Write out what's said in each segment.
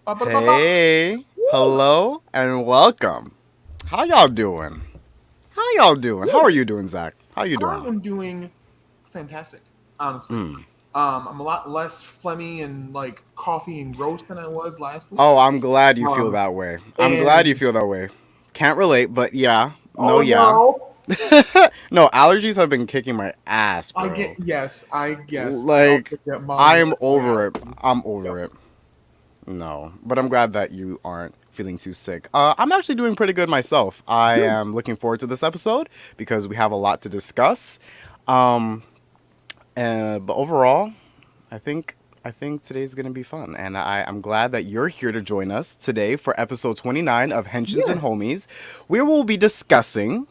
Ba-ba-da-ba-ba. Hey, Woo! hello, and welcome. How y'all doing? How y'all doing? How are Woo! you doing, Zach? How you I doing? am doing fantastic, honestly. Mm. I'm a lot less phlegmy and like coffee and gross than I was last week. Oh, I'm glad you feel Um, that way. I'm glad you and feel that way. Can't relate, but yeah. No, oh yeah. no, No, allergies have been kicking my ass, I get bro. yes, I guess I Like, also get I mild am respiratory over it. allergies. I'm Yep. over it. No, but I'm glad that you aren't feeling too sick. I'm actually doing pretty good myself. I Good. am looking forward to this episode because we have a lot to discuss. Um, but overall, I think I think today's gonna be fun, and I'm glad that you're here to join us today for episode 29 of Henshins and Yeah. Homies, where we'll be discussing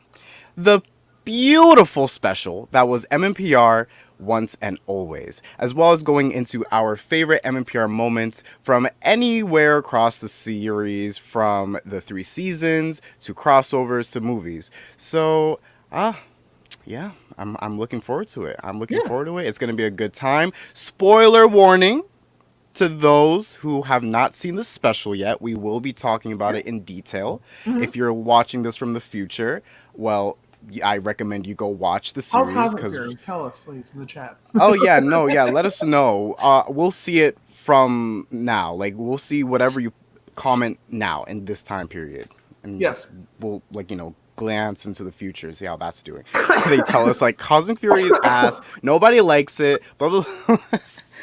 the beautiful special that was MMPR once and always, as well as going into our favorite MMPR moments from anywhere across the series, from the 3 seasons to crossovers to movies. So, yeah, I'm looking forward to it. I'm looking Yeah. forward to it. It's gonna be a good time. Spoiler warning to those who have not seen the special yet. We will be talking about Yeah. it in detail. hmm If you're watching this from the future, well, I recommend you go watch the How's series Cosmic because. Fury? Tell us, please, in the chat. Oh yeah, no, yeah. Let us know. We'll see it from now. Like we'll see whatever you comment now in this time period, and Yes. we'll glance into the future, see how that's doing. They tell us like Cosmic Fury is ass. Nobody likes it. Blah blah. Blah.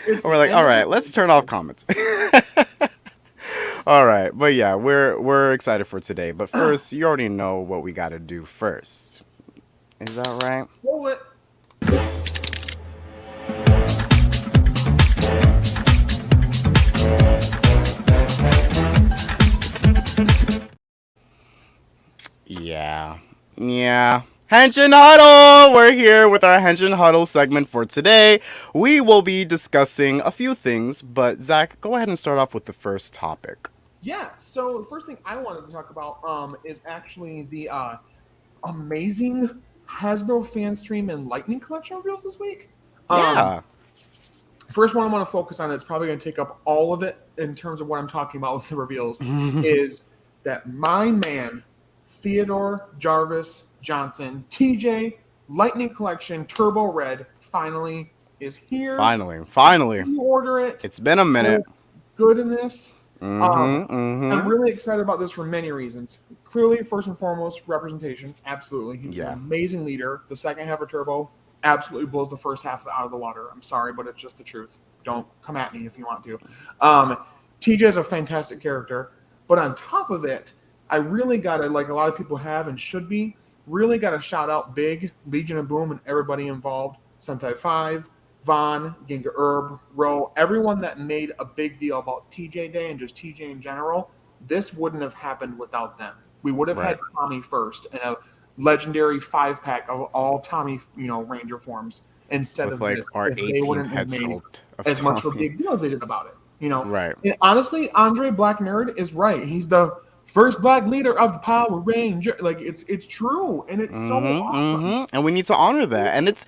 It's And we're the like, end all of right, the let's turn off comments. All right, but yeah, we're excited for today. But first, you already know what we got to do first. Is that right? roll it. Yeah. Yeah. Henshin Huddle! We're here with our Henshin Huddle segment for today. We will be discussing a few things, but Zach, go ahead and start off with the first topic. Yeah. So the first thing I wanted to talk about is actually the amazing Hasbro fan stream and Lightning collection reveals this week. Um, Yeah. First one I want to focus on that's probably going to take up all of it in terms of what I'm talking about with the reveals is that my man Theodore Jarvis Johnson TJ Lightning Collection Turbo Red finally is here. Finally. Order it. It's been a minute. Oh goodness. Um, Mm-hmm. I'm Mm-hmm. really excited about this for many reasons. Clearly, first and foremost, representation. Absolutely. He was an Yeah. amazing leader. The second half of Turbo absolutely blows the first half out of the water. I'm sorry, but it's just the truth. Don't come at me if you want to. Um, TJ is a fantastic character. But on top of it, I really got to, like a lot of people have and should be, really got to shout out big Legion of Boom and everybody involved. Sentai 5, Vaughn, Ginga Herb, Ro, everyone that made a big deal about TJ Day and just TJ in general, this wouldn't have happened without them. We would have Right. had Tommy first and a legendary 5-pack of all Tommy, Ranger forms instead With of like this our if they 18th wouldn't have head made sculpt of as much of a Tommy. big deal as they did about it. Right. And honestly, Andre Black Nerd is right. He's the first black leader of the Power Ranger. Like it's true, and it's so Mm-hmm. awesome. Mm-hmm. And we need to honor that. And it's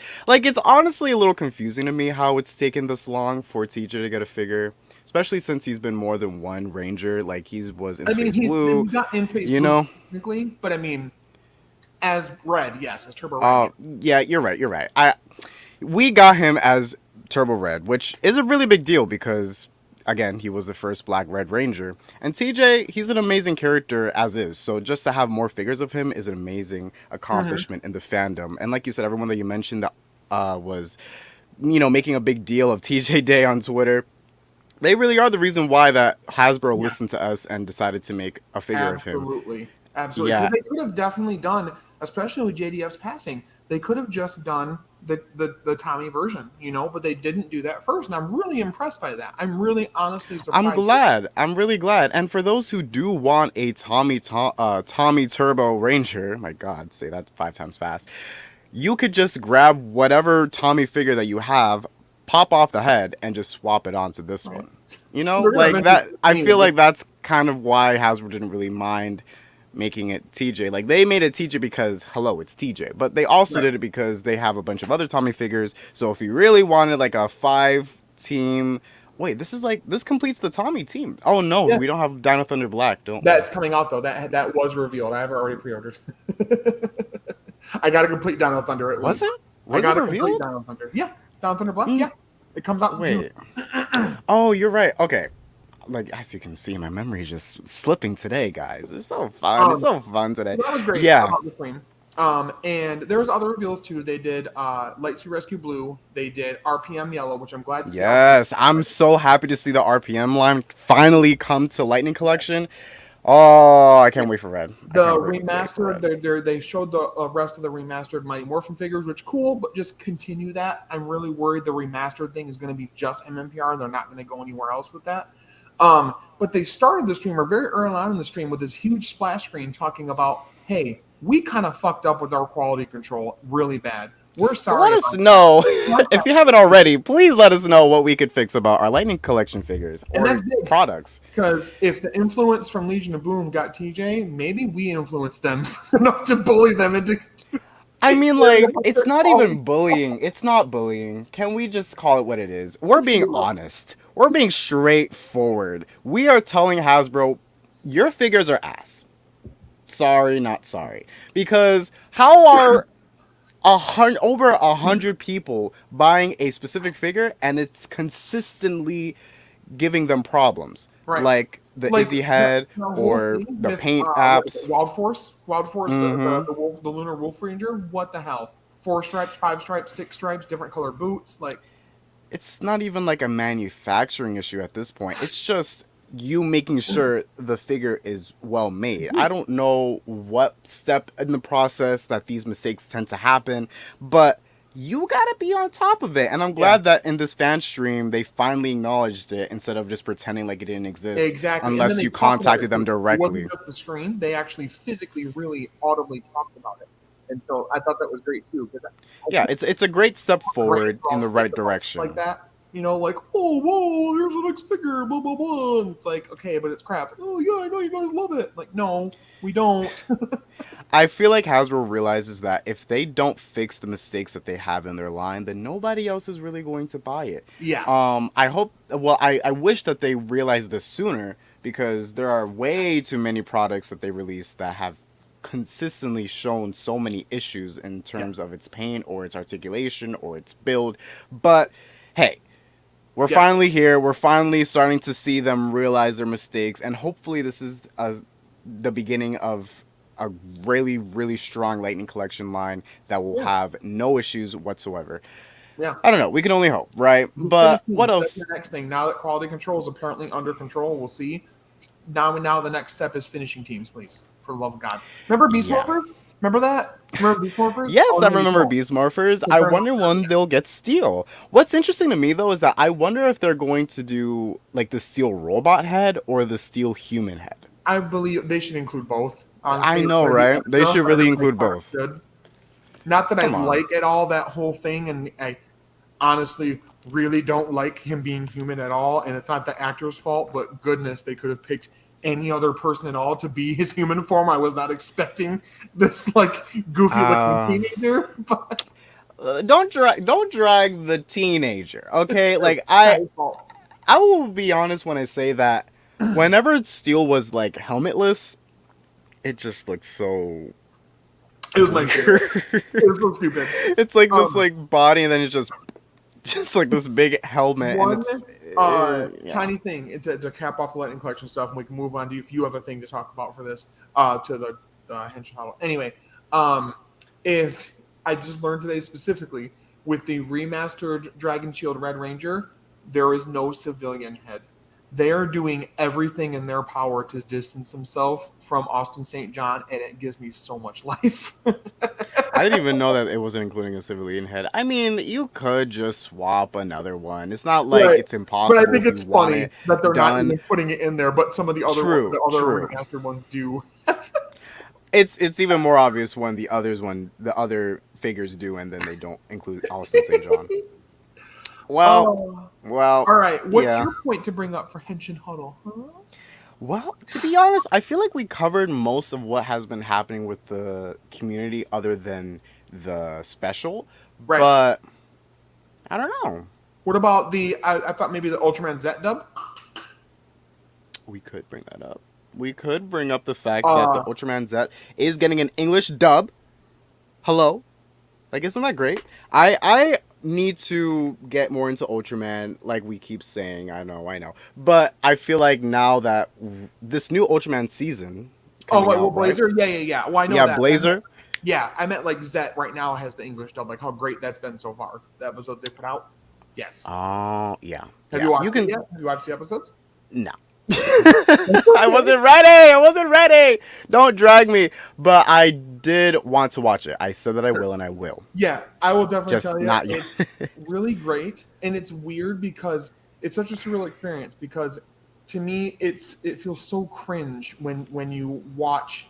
honestly a little confusing to me how it's taken this long for TJ to get a figure. Especially since he's been more than one Ranger. Like he was in I mean, Space he's Blue, we got in Space you Blue know? technically, but I mean, as Red, yes, as Turbo Red, yes. Yeah, you're right, you're right. We got him as Turbo Red, which is a really big deal because again, he was the first Black Red Ranger. And TJ, he's an amazing character as is. So just to have more figures of him is an amazing Mm-hmm. accomplishment in the fandom. And like you said, everyone that you mentioned that was making a big deal of TJ Day on Twitter, they really are the reason why that Hasbro Yeah, listened to us and decided to make a figure of him. absolutely, absolutely. Because Yeah, they could have definitely done, especially with JDF's passing, they could have just done the Tommy version, but they didn't do that first, and I'm really impressed by that. I'm really honestly I'm surprised. glad. I'm really glad. And for those who do want a Tommy Turbo Ranger, my God, say that 5 times fast. You could just grab whatever Tommy figure that you have, pop off the head, and just swap it onto this Right? one. You know, They're gonna like eventually that. do it I anyway, feel but like that's kind of why Hasbro didn't really mind making it TJ. Like they made it TJ because hello, it's TJ. But they also right. did it because they have a bunch of other Tommy figures. So if you really wanted like a 5 team Wait, this completes the Tommy team. Oh no, Yeah. we don't have Dino Thunder Black, don't we? That's coming out though. That was revealed. I have it already pre-ordered. I got to complete Dino Thunder at Was least. it? I Was it got to complete revealed? Dino Thunder. Yeah, Dino Thunder Black. Yeah, it comes out in June. Wait. Oh, you're right. Okay. Like as you can see, my memory is just slipping today, guys. It's so fun. It's so fun today. That was great. Yeah. About the stream. And there was other reveals too. They did Lightspeed Rescue Blue. They did RPM Yellow, which I'm glad to see. Yes, I'm so happy to see the RPM line finally come to Lightning Collection. Oh, I can't wait for Red. The remastered, they showed the rest of the remastered Mighty Morphin figures, which cool, but just continue that. I'm really worried the remastered thing is going to be just MMPR. They're not going to go anywhere else with that. But they started the streamer very early on in the stream with this huge splash screen talking about, hey, we kind of fucked up with our quality control really bad. We're sorry. So let us know if you haven't already. Please let us know what we could fix about our Lightning Collection figures or products. Because if the influence from Legion of Boom got TJ, maybe we influenced them enough to bully them into. I mean, like, it's not even bullying. It's not bullying. Can we just call it what it is? We're being honest. We're being straightforward. We are telling Hasbro, your figures are ass. Sorry, not sorry. Because how are over 100 people buying a specific figure and it's consistently giving them problems? Right. Like the Izzy head or the paint apps. Wild Force, the Lunar Wolf Ranger. What the hell? 4 stripes, 5 stripes, 6 stripes, different color boots. Like, it's not even like a manufacturing issue at this point. It's just you making sure the figure is well made. I don't know what step in the process that these mistakes tend to happen, but you gotta be on top of it. And I'm glad that in this fan stream they finally acknowledged it instead of just pretending like it didn't exist. Exactly. Unless you contacted them directly. It wasn't just the screen. They actually physically, really audibly talked about it. And so I thought that was great too. Yeah, it's a great step forward in the right direction. Like that. You know, like, oh, whoa, here's the next figure, blah, blah, blah. And it's like, okay, but it's crap. Oh, yeah, I know you guys love it. Like, no, we don't. I feel like Hasbro realizes that if they don't fix the mistakes that they have in their line, then nobody else is really going to buy it. Yeah. I wish that they realized this sooner, because there are way too many products that they release that have consistently shown so many issues in terms of its paint or its articulation or its build. But, hey, we're finally here. We're finally starting to see them realize their mistakes, and hopefully this is the beginning of a really, really strong Lightning Collection line that will have no issues whatsoever. Yeah. I don't know. We can only hope, right? But what else? That's the next thing. Now that quality control is apparently under control, we'll see. Now the next step is finishing teams, please. For the love of God. Remember Beast Morphers? Remember that? Remember Beast Morphers? Yes, I remember Beast Morphers. I wonder when they'll get Steel. What's interesting to me, though, is that I wonder if they're going to do, like, the Steel robot head or the Steel human head. I believe they should include both. Honestly. I know, right? They should really include both. Not that I like at all that whole thing, and I honestly really don't like him being human at all, and it's not the actor's fault, but goodness, they could have picked any other person at all to be his human form. I was not expecting this, like, goofy looking teenager. But don't drag the teenager, okay? Like, I will be honest when I say that whenever Steel was, like, helmetless, it just looked so... It was my favorite. It was so stupid. It's like this, like, body, and then it's just like this big helmet. One and it's, tiny thing to cap off the Lightning Collection stuff, and we can move on to if you have a thing to talk about for this, to the Henshin model. Anyway, is I just learned today specifically with the remastered Dragon Shield Red Ranger, there is no civilian head. They are doing everything in their power to distance themselves from Austin St. John, and it gives me so much life. I didn't even know that it wasn't including a civilian head. I mean, you could just swap another one. It's not like it's impossible. But I think it's funny that they're not even putting it in there, but some of the other remastered ones do. It's even more obvious when the other figures do, and then they don't include Austin St. John. Well. All right. What's your point to bring up for Henshin Huddle? Huh? Well, to be honest, I feel like we covered most of what has been happening with the community other than the special. Right. But I don't know. What about I thought maybe the Ultraman Z dub? We could bring that up. We could bring up the fact that the Uh, Ultraman Z is getting an English dub. Hello? Like, isn't that great? I need to get more into Ultraman, like we keep saying. I know. But I feel like now that this new Ultraman season oh, coming wait, well, out, right? Blazer? Yeah, yeah, yeah. Well, I know Yeah, that. Blazer. Yeah, I meant like Zet right now has the English dub, like how great that's been so far. The episodes they put out. Yes. Oh, yeah. Have you Yeah. You watched it can yet? Have you watched the episodes? no. It's I okay. wasn't ready. I wasn't ready. Don't drag me. But I did want to watch it. I said that I will and I will. Yeah, I will definitely Just tell you, not yet. it's really great, and it's weird because it's such a surreal experience. Because to me, it feels so cringe when you watch.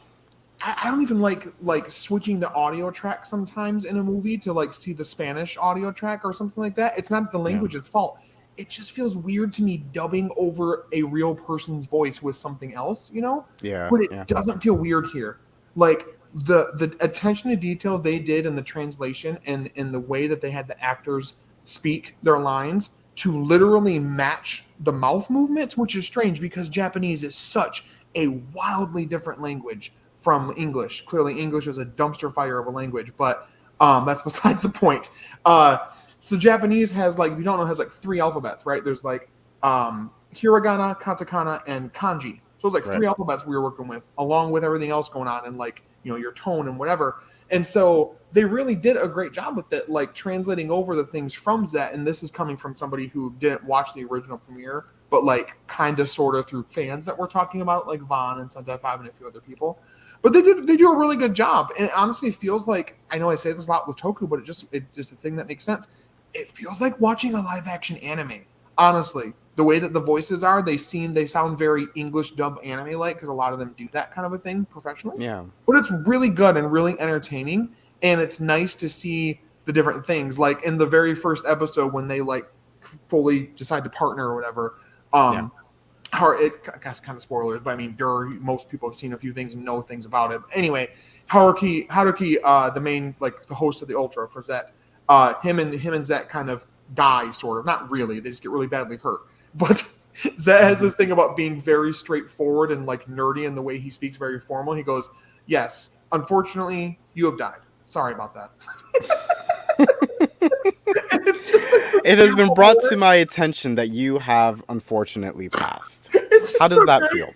I don't even like switching to audio track sometimes in a movie to like see the Spanish audio track or something like that. It's not the Yeah. language's fault. It just feels weird to me dubbing over a real person's voice with something else, you know? Yeah. But it Yeah. doesn't feel weird here. Like the attention to detail they did in the translation and in the way that they had the actors speak their lines to literally match the mouth movements, which is strange because Japanese is such a wildly different language from English. Clearly, English is a dumpster fire of a language, but that's besides the point. So Japanese has like, if you don't know, has like three alphabets, right? There's like hiragana, katakana, and kanji. So it's like Right. three alphabets we were working with, along with everything else going on, and like your tone and whatever. And so they really did a great job with it, like translating over the things from Zet. And this is coming from somebody who didn't watch the original premiere, but like kind of sort of through fans that we're talking about, like Vaughn and Sentai Five and a few other people. But they do a really good job, and it honestly feels like, I know I say this a lot with Toku, but it just a thing that makes sense. It feels like watching a live action anime. Honestly, the way that the voices are, they sound very English dub anime like, because a lot of them do that kind of a thing professionally. Yeah. But it's really good and really entertaining, and it's nice to see the different things. Like in the very first episode when they like fully decide to partner or whatever. Yeah. How it, I guess, kind of spoilers, but I mean, most people have seen a few things and know things about it. Anyway, Haruki, the main, like the host of the Ultra for Zet, him and Zet kind of die, sort of. Not really, they just get really badly hurt. But Zet has this thing about being very straightforward and like nerdy in the way he speaks, very formal. He goes, "Yes, unfortunately, you have died. Sorry about that." It's just like It has been brought to my attention that you have unfortunately passed. It's just How does so that great. feel?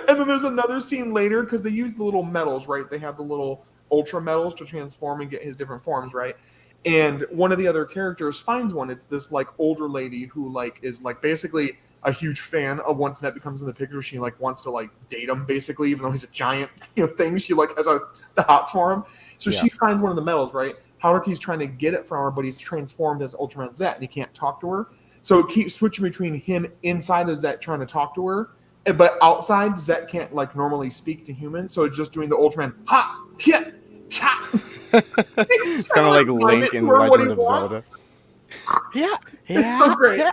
And then there's another scene later because they use the little medals, right? They have the little ultra medals to transform and get his different forms, right? And one of the other characters finds one. It's this like older lady who like is like basically a huge fan of once that becomes in the picture. She like wants to like date him basically, even though he's a giant thing. She like has the hots for him. So Yeah. she finds one of the medals, right? Haruki's trying to get it from her, but he's transformed as Ultraman Zet and he can't talk to her. So it keeps switching between him inside of Zet trying to talk to her, but outside Zet can't like normally speak to humans, so it's just doing the Ultraman ha hit ha. It's kind of like Link in Legend of Zelda. Yeah. It's so great. Yeah.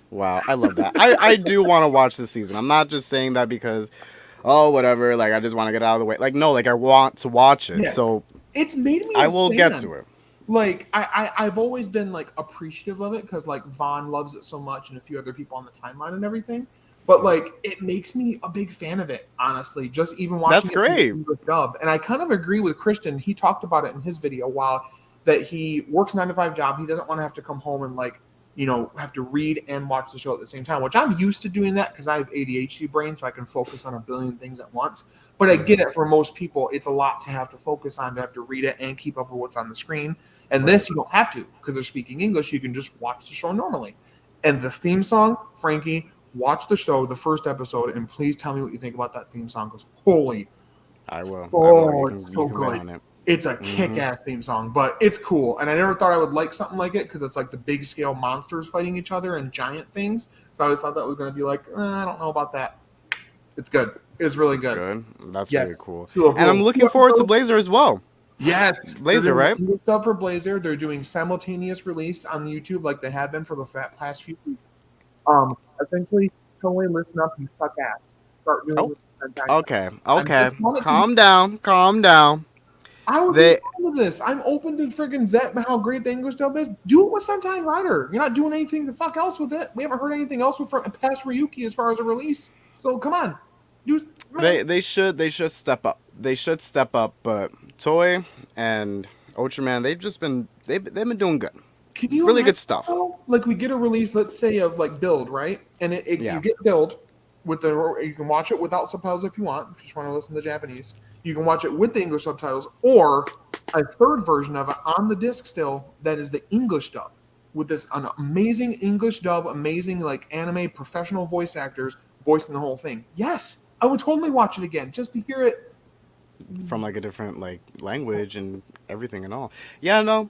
Wow, I love that. I do want to watch this season. I'm not just saying that because, oh, whatever, like I just want to get out of the way. Like, no, like I want to watch it. Yeah. So It's made me I a will fan. get to it. Like I've always been like appreciative of it because like Vaughn loves it so much and a few other people on the timeline and everything. But like it makes me a big fan of it, honestly. Just even watching That's great. With dub, and I kind of agree with Christian. He talked about it in his video. While that he works a 9 to 5 job, he doesn't want to have to come home and like have to read and watch the show at the same time. Which I'm used to doing that because I have ADHD brain, so I can focus on a billion things at once. But I get it. For most people, it's a lot to have to focus on, to have to read it and keep up with what's on the screen. And this, you don't have to because they're speaking English. You can just watch the show normally. And the theme song, Frankie, watch the show, the first episode, and please tell me what you think about that theme song. Because holy, I will. oh, You it's can so bet good. on it. It's a kick-ass theme song, but it's cool. And I never thought I would like something like it because it's like the big scale monsters fighting each other and giant things. So I always thought that was going to be like, I don't know about that. It's good. It's really good. That's Yes. really cool. So, And I'm looking forward to Blazer as well. Yes, Blazer, right? English dub for Blazer. They're doing simultaneous release on YouTube like they have been for the past few weeks. Essentially, totally listen up. You suck ass. Start doing. Okay. I'm just wanting to- Calm down. I would They be fine with this. I'm open to friggin' Zet and how great the English dub is. Do it with Sentai and Rider. You're not doing anything the fuck else with it. We haven't heard anything else from past Ryuki as far as a release. So come on. they should step up. They should step up, but Toei and Ultraman, they've been doing good. Can you Really imagine good stuff. though? Like we get a release, let's say of like Build, right? And Yeah. you get Build with the you can watch it without subtitles if you want. If you just want to listen to Japanese, you can watch it with the English subtitles, or a third version of it on the disc still that is the English dub with an amazing English dub, amazing like anime professional voice actors voicing the whole thing. Yes, I would totally watch it again just to hear it. From like a different like language and everything and all. Yeah, no,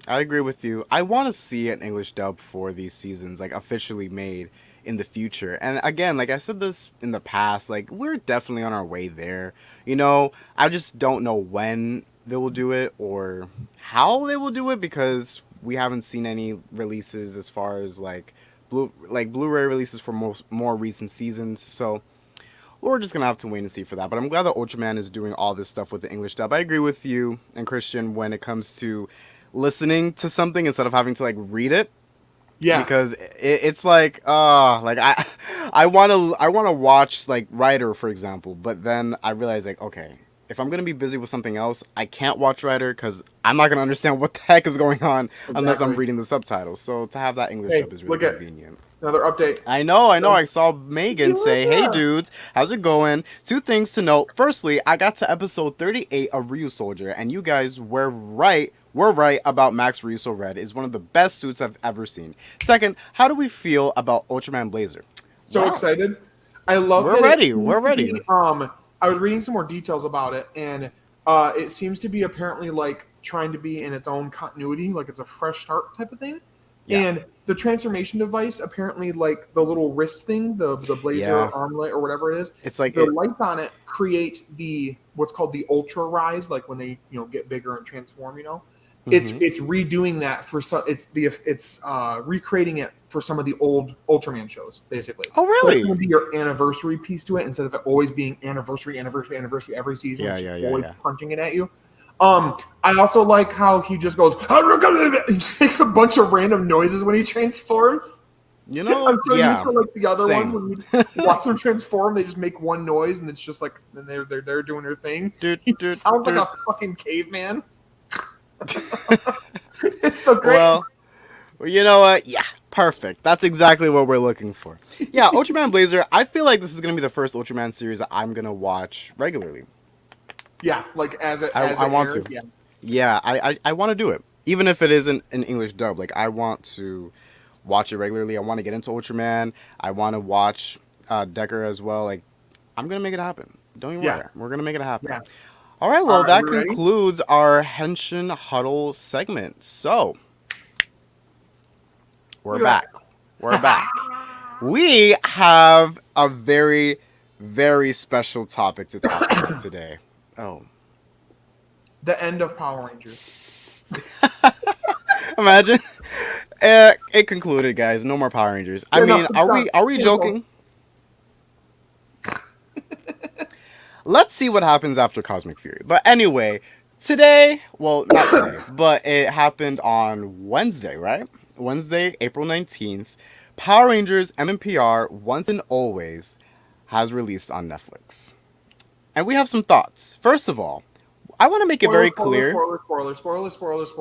I agree with you. I want to see an English dub for these seasons like officially made in the future. And again, like I said this in the past, like we're definitely on our way there. I just don't know when they will do it or how they will do it because we haven't seen any releases as far as like Blu-ray releases for more recent seasons. So we're just gonna have to wait and see for that. But I'm glad that Ultraman is doing all this stuff with the English dub. I agree with you and Christian when it comes to listening to something instead of having to like read it. Yeah, Because it's like like I want to watch like Rider for example, but then I realize like okay, if I'm gonna be busy with something else, I can't watch Rider because I'm not gonna understand what the heck is going on unless I'm exactly. reading the subtitles. So to have that English Hey, dub is really look at convenient. another update. I know. So, I saw Megan say, "Hey, yeah. dudes, how's it going?" Two things to note. Firstly, I got to episode 38 of Ryu Soldier, and you guys were right. We're right about Max Ryuso Red is one of the best suits I've ever seen. Second, how do we feel about Ultraman Blazer? So Well, excited. I love we're that ready. it seems We're to ready. be, I was reading some more details about it, and it seems to be apparently like trying to be in its own continuity, like it's a fresh start type of thing. Yeah. And the transformation device, apparently, like the little wrist thing, the blazer Yeah. armlet or whatever it is, It's like the it. lights on it create the what's called the ultra rise, like when they get bigger and transform. Mhm. It's redoing that for some. It's recreating it for some of the old Ultraman shows, basically. Oh, So it's going really? to be your anniversary piece to it instead of it always being anniversary every season. Yeah, It's yeah, just yeah, always yeah. punching it at you. I also like how he just goes. He just makes a bunch of random noises when he transforms. I'm so used Yeah. to like the other ones Same. when you watch them transform, they just make one noise and it's just like then they're doing their thing. Dude, He dude, sounds like dude. a fucking caveman. It's so great. Well, you know what? Yeah, perfect. That's exactly what we're looking for. Yeah, Ultraman Blazer. I feel like this is gonna be the first Ultraman series that I'm gonna watch regularly. Yeah, like as it I want airs, to. yeah. Yeah, I want to do it, even if it isn't an English dub. Like I want to watch it regularly. I want to get into Ultraman. I want to watch Decker as well. Like I'm gonna make it happen. Don't even Yeah. worry. We're gonna make it happen. Yeah. All right. All Well, right, that we ready? concludes our Henshin Huddle segment. So we're Look at back. We're back. We have a very, very special topic to talk about today. Oh, The end of Power Rangers. imagine. It concluded, guys. No more Power Rangers. I Yeah, no, mean, it's are done. we Cancel. joking? Let's see what happens after Cosmic Fury. But anyway, today, well, not today, but it happened on Wednesday, right? Wednesday, April 19th. Power Rangers MMPR Once and Always has released on Netflix. And we have some thoughts. First of all, I want to make it very clear.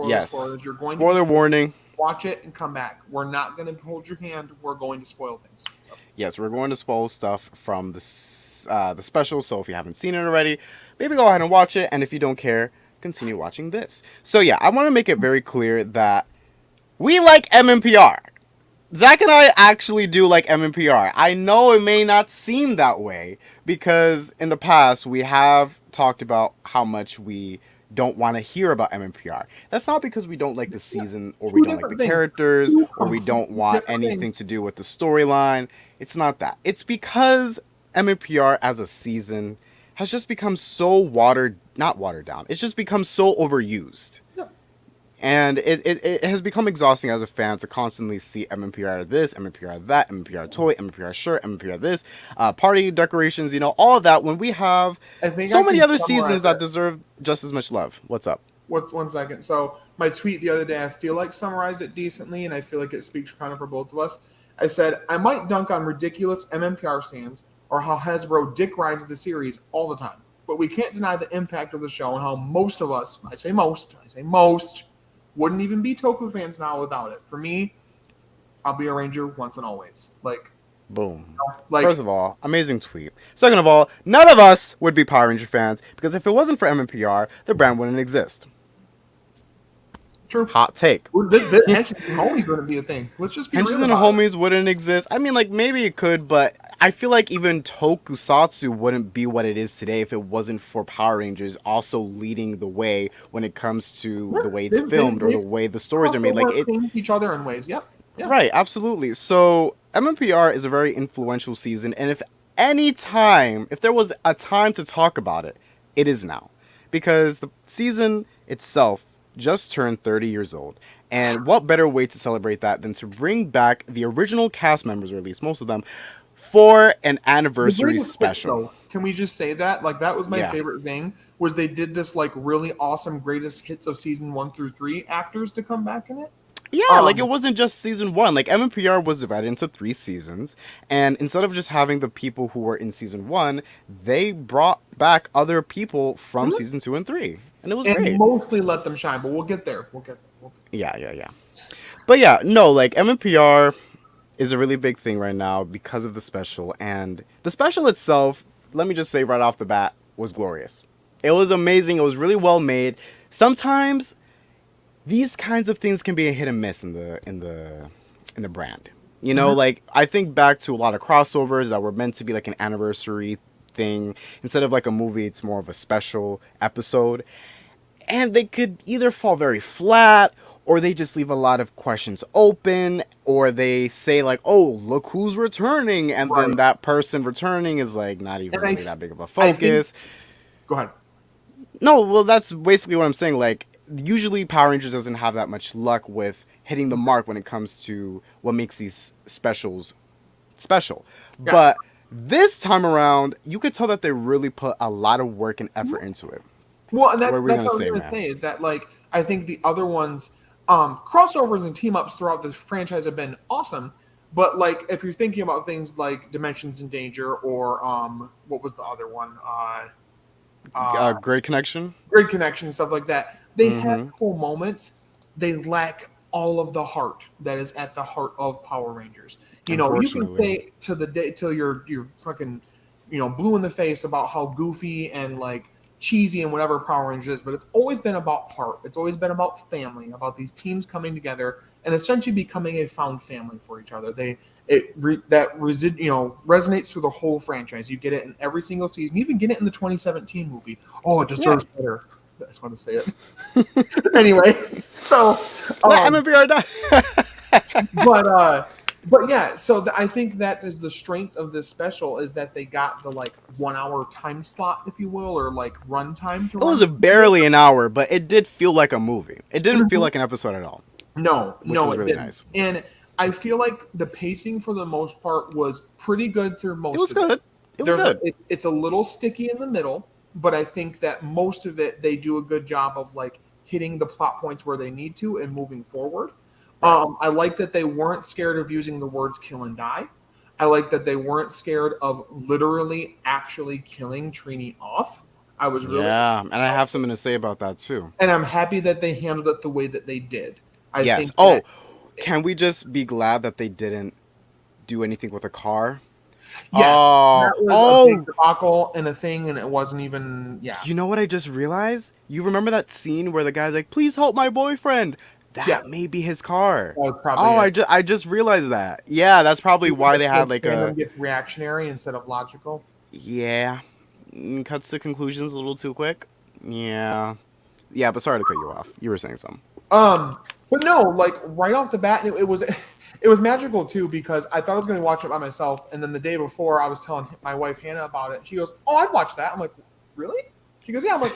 Yes. Spoilers. You're going Spoiler to warning. watch it and come back. We're not going to hold your hand. We're going to spoil things. So, Yes, we're going to spoil stuff from the special. So if you haven't seen it already, maybe go ahead and watch it. And if you don't care, continue watching this. So yeah, I want to make it very clear that we like MMPR. Zach and I actually do like MMPR. I know it may not seem that way because in the past we have talked about how much we don't want to hear about MMPR. That's not because we don't like the season or we Two don't like the different things. characters Two or we don't want completely different anything things. to do with the storyline. It's not that. It's because MMPR as a season has just become so not watered down. It's just become so overused. Yeah. And it has become exhausting as a fan to constantly see MMPR this, MMPR that, MMPR toy, MMPR shirt, MMPR this, party decorations, all of that when we have I think so I many can other summarize seasons that it. deserve just as much love. What's up? What's 1 second? So my tweet the other day, I feel like summarized it decently, and I feel like it speaks kind of for both of us. I said I might dunk on ridiculous MMPR stands or how Hasbro dick rides the series all the time, but we can't deny the impact of the show and how most of us, I say most, wouldn't even be Toku fans now without it. For me, I'll be a Ranger once and always. Boom. Like First of all, amazing tweet. Second of all, none of us would be Power Ranger fans because if it wasn't for MMPR, the brand wouldn't exist. true. Hot take. The Henshins and homies going to be a thing. Let's just be Henshins real and about it. homies wouldn't exist. I mean, like, maybe it could, but I feel like even Tokusatsu wouldn't be what it is today if it wasn't for Power Rangers also leading the way when it comes to the way it's filmed or the way the stories are made. Like it, each other in ways. Yep. Yeah. right? Absolutely. So MMPR is a very influential season, and if there was a time to talk about it, it is now, because the season itself just turned 30 years old. And what better way to celebrate that than to bring back the original cast members, or at least most of them, for an anniversary greatest hits, special? though, can we just say that? Like, that was my Yeah. favorite thing, was they did this, like, really awesome greatest hits of season 1 through 3 actors to come back in it. Yeah, like it wasn't just season one. Like MMPR was divided into 3 seasons, and instead of just having the people who were in season one, they brought back other people from season 2 and 3, and it was and great. mostly let them shine, but we'll get there. Yeah. But yeah, no, like MMPR is a really big thing right now because of the special, and the special itself, let me just say right off the bat, was glorious. It was amazing. It was really well made. Sometimes these kinds of things can be a hit and miss in the brand. Like I think back to a lot of crossovers that were meant to be like an anniversary thing. Instead of like a movie, it's more of a special episode. And they could either fall very flat, or they just leave a lot of questions open, or they say like, oh, look who's returning, and then Right. that person returning is like not even And really that big of a I think- focus. Go ahead. No, well, that's basically what I'm saying. Like, usually Power Rangers doesn't have that much luck with hitting the mark when it comes to what makes these specials special. Yeah. But this time around, you could tell that they really put a lot of work and effort into it. Well, and What were we that's gonna what I was say, going to man? say, is that, like, I think the other ones, crossovers and team ups throughout the franchise have been awesome. But, like, if you're thinking about things like Dimensions in Danger or what was the other one? Great connection. Grid Connection, stuff like that. They Mm-hmm. have cool moments. They lack all of the heart that is at the heart of Power Rangers. You can Unfortunately. say to the day till you're fucking, blue in the face about how goofy and like cheesy and whatever Power Rangers is, but it's always been about heart. It's always been about family, about these teams coming together and essentially becoming a found family for each other. Resonates through the whole franchise. You get it in every single season. You even get it in the 2017 movie. Oh, it deserves better. I just want to say it. Anyway, so Let MMPR die. but yeah, so I think that is the strength of this special, is that they got the like 1 hour time slot, if you will, or like run time to It was barely an hour, but it did feel like a movie. It didn't feel like an episode at all. No, Which was it really didn't. nice. And I feel like the pacing for the most part was pretty good through most It was of it. good. It was good. It's a little sticky in the middle, but I think that most of it, they do a good job of like hitting the plot points where they need to and moving forward. I like that they weren't scared of using the words kill and die. I like that they weren't scared of literally actually killing Trini off. I was really And I have something to say about that too. and I'm happy that they handled it the way that they did. I Yes. think Oh, that- can we just be glad that they didn't do anything with a car? Yes, Oh, that was a big debacle and a thing, and it wasn't even. Yeah, You know what I just realized? You remember that scene where the guy's like, "Please help my boyfriend." That may be his car. that was probably. Oh, it. I just realized that. Yeah, that's probably why they had like Fandom a gets reactionary instead of logical. cuts to conclusions a little too quick. Yeah, but sorry to cut you off. You were saying something. But no, like right off the bat, it was it was magical too, because I thought I was going to watch it by myself, and then the day before I was telling my wife Hannah about it. She goes, "Oh, I'd watch that." I'm like, "Really?" She goes, "Yeah." I'm like,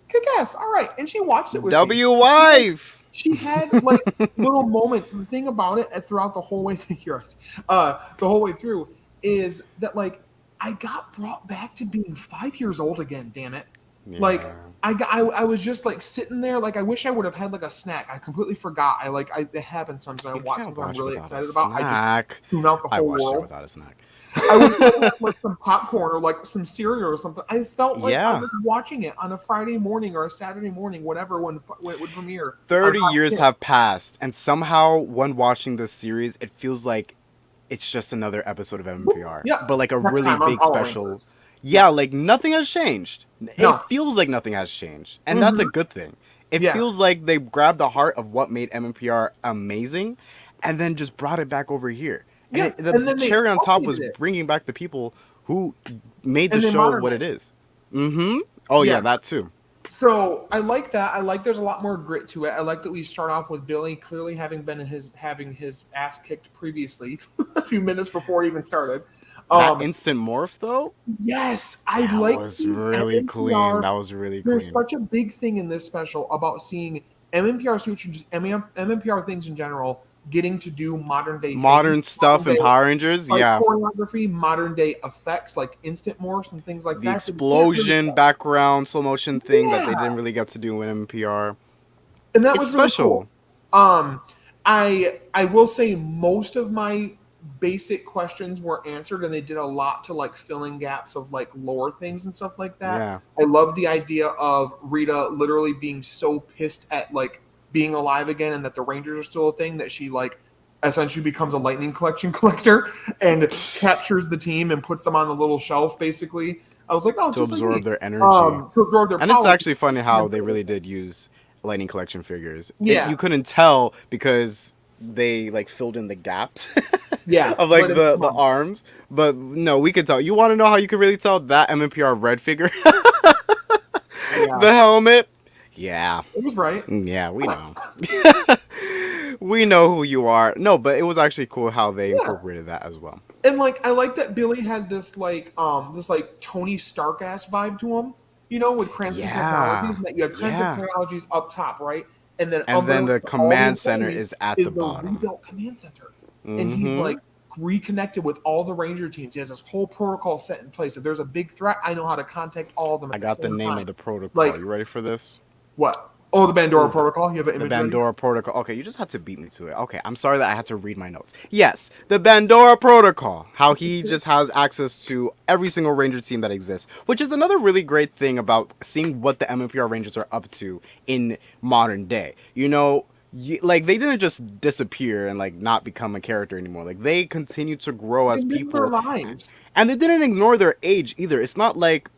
"Kick ass, all right." And she watched it with me. W wife. she had like little moments. And the thing about it throughout the whole way through, the whole way through, is that like I got brought back to being 5 years old again. Damn it! Like Yeah. I was just like sitting there. Like I wish I would have had like a snack. I completely forgot. It happens sometimes. I You watch can't something I'm watch really without a excited about. I just snack. tune out the I whole watched it world. without a snack. I would have like some popcorn or like some cereal or something. I felt like I Yeah. was watching it on a Friday morning or a Saturday morning, whatever, when it would premiere. 30 on years Fox have Kids. passed, and somehow when watching this series, it feels like it's just another episode of MMPR, Yeah. but like a Next really time on big Power special. Rangers. Yeah, like nothing has changed. It No. feels like nothing has changed, and that's a good thing. It Yeah. feels like they grabbed the heart of what made MMPR amazing, and then just brought it back over here. And Yeah. the And then they cherry on top was updated it. bringing back the people who made the And they show what it modernized is. Mm-hmm. Oh yeah, Yeah. that too. So I like that. I like there's a lot more grit to it. I like that we start off with Billy clearly having his ass kicked previously, a few minutes before it even started. That instant morph though. Yes, I That like was the really MMPR. clean. That was really There's clean. such a big thing in this special about seeing MMPR switch and just MMPR things in general getting to do modern day Modern things, stuff in modern day, Power Rangers, like yeah. choreography, modern day effects like instant morphs and things like The that. that you can't really explosion get. background slow motion thing that they Yeah, didn't really get to do in MPR. and that It's was really special. cool. I will say most of my basic questions were answered, and they did a lot to like fill in gaps of like lore things and stuff like that. Yeah. I love the idea of Rita literally being so pissed at like being alive again and that the Rangers are still a thing that she like essentially becomes a lightning collection collector and captures the team and puts them on the little shelf basically. I was like, oh, To just like absorb me. their energy. To absorb their And it's power. actually funny how they really did use lightning collection figures. Yeah. You couldn't tell because they like filled in the gaps Yeah, of like but it- the arms. But no, we could tell. You want to know how you could really tell that MMPR red figure? Yeah. The helmet. Yeah. It was right. Yeah, we know. We know who you are. No, but it was actually cool how they incorporated that as well. And like I like that Billy had this like Tony Stark ass vibe to him, you know, with Cranston Yeah. Technologies, and that you have Cranston Yeah. Technologies up top, right? And then And then the underneath all command these center things is at the bottom. rebuilt command center. And he's Mhm. like reconnected with all the Ranger teams. He has this whole protocol set in place. If there's a big threat, I know how to contact all of them. I At got the same name time. of the protocol. Like- You ready for this? What? Oh, the Bandora protocol. You have an The image. ready? Bandora Protocol. Okay, you just had to beat me to it. Okay, I'm sorry that I had to read my notes. Yes, the Bandora Protocol. How he just has access to every single Ranger team that exists, which is another really great thing about seeing what the MMPR Rangers are up to in modern day. You know, like they didn't just disappear and like not become a character anymore. Like they continue to grow as They live their people, lives. and they didn't ignore their age either. It's not like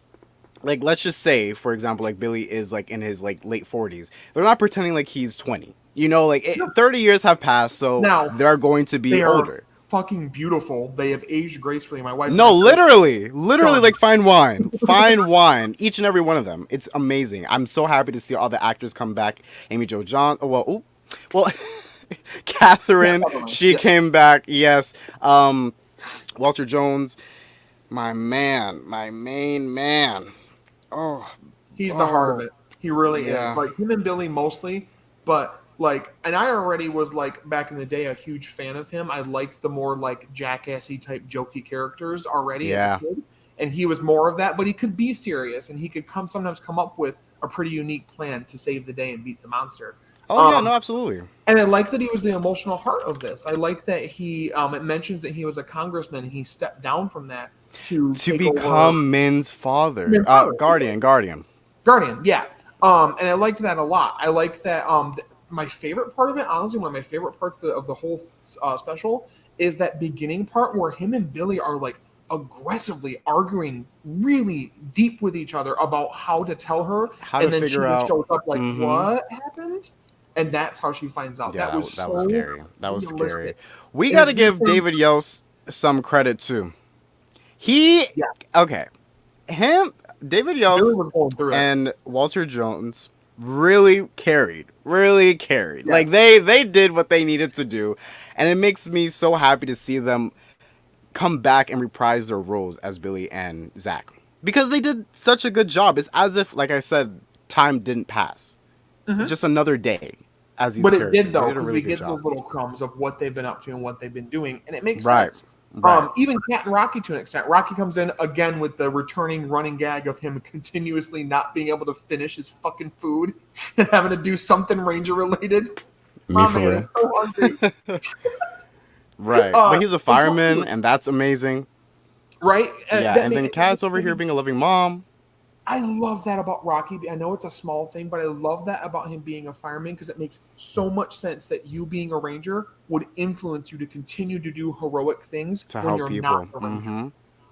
let's just say, for example, like Billy is like in his like late 40s. They're not pretending like he's 20. You know, like 30 years have passed, so Now, they're going to be They are older. fucking beautiful. They have aged gracefully. My wife. No, literally Done. like fine wine, fine wine. Each and every one of them. It's amazing. I'm so happy to see all the actors come back. Amy Jo John. Well, Catherine. Yeah, She yeah. came back. Yes. Walter Jones, my man, my main man. Oh, He's the heart of Oh, it. He really yeah. is. Like him and Billy mostly, but like, and I already was like back in the day a huge fan of him. I liked the more like jackassy type jokey characters already Yeah. as a kid, and he was more of that. But he could be serious, and he could sometimes come up with a pretty unique plan to save the day and beat the monster. oh yeah, Um, no, absolutely. And I like that he was the emotional heart of this. I like that he it mentions that he was a congressman and he stepped down from that to take over- Become Min's father. Min's father. Guardian. Guardian, yeah. And I liked that a lot. I like that. My favorite part of it, honestly, one of my favorite parts of the whole special is that beginning part where him and Billy are like aggressively arguing really deep with each other about how to tell her, How to and then figure she just out- shows up like, Mhm. what happened? And that's how she finds out. Yeah, that was that so was scary. That was scary. realistic. We And got to if you give think- David Yost some credit too. He Yeah. okay. David Billy Yost was going through it. and Walter Jones really carried. Yeah. Like they did what they needed to do, and it makes me so happy to see them come back and reprise their roles as Billy and Zach because they did such a good job. It's as if, like I said, time didn't pass. Mhm. Just another day. as these But it characters. did They though, did a because really we good get job. those little crumbs of what they've been up to and what they've been doing, and it makes Right. sense. Right. Even Cat and Rocky to an extent. Rocky comes in again with the returning running gag of him continuously not being able to finish his fucking food and having to do something Ranger related. Me My for man real. is so hungry. Right. But he's a On top of fireman, it, and that's amazing. right? Yeah. That And then Cat's over here being a loving mom. I love that about Rocky. I know it's a small thing, but I love that about him being a fireman because it makes so much sense that you being a ranger would influence you to continue to do heroic things To when help you're not people. a ranger. Mm-hmm.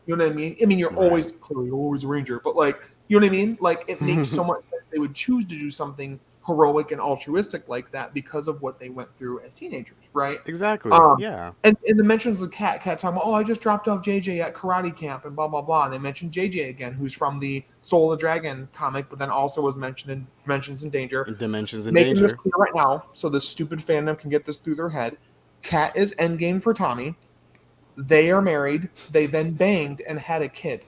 You know what I mean? I mean, you're Right. always clearly always a ranger, but like, you know what I mean? Like, it makes so much sense they would choose to do something heroic and altruistic like that because of what they went through as teenagers, right? Exactly. Um, Yeah. and the mentions of Cat talking about, oh, I just dropped off JJ at karate camp and blah blah blah. And they mentioned JJ again, who's from the Soul of the Dragon comic, but then also was mentioned in Dimensions in Danger. Dimensions in Making this danger. clear right now, so the stupid fandom can get this through their head. Cat is endgame for Tommy. They are married. They then banged and had a kid.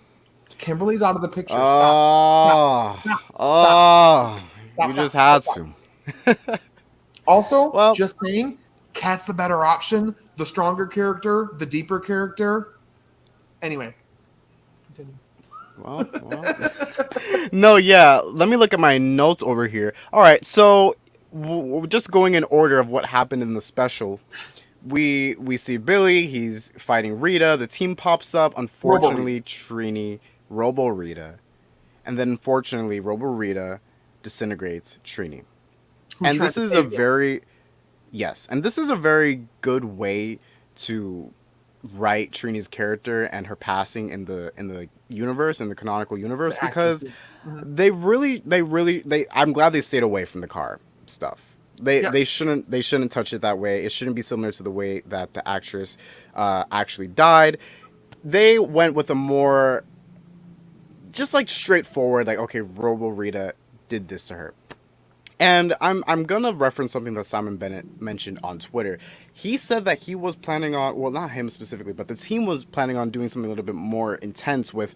Kimberly's out of the picture. Stop. Stop. Oh. Stop. Stop. Oh. Stop. You Stop. just had Stop. to. Also, Well. just saying, Cat's the better option, the stronger character, the deeper character. Anyway, continue. Well. No, yeah. Let me look at my notes over here. All right. So, just going in order of what happened in the special. We see Billy. He's fighting Rita. The team pops up. Robo Rita. Unfortunately, Trini, Robo Rita, and then unfortunately, Robo Rita disintegrates Trini. Who's And trying this to is a save him. very yes, and this is a very good way to write Trini's character and her passing in the universe, in the canonical universe, The actors. because Mhm. they I'm glad they stayed away from the car stuff. Yeah. They shouldn't touch it that way. It shouldn't be similar to the way that the actress actually died. They went with a more just like straightforward, like, okay, Robo Rita did this to her. And I'm gonna reference something that Simon Bennett mentioned on Twitter. He said that he was planning on, well, not him specifically, but the team was planning on doing something a little bit more intense with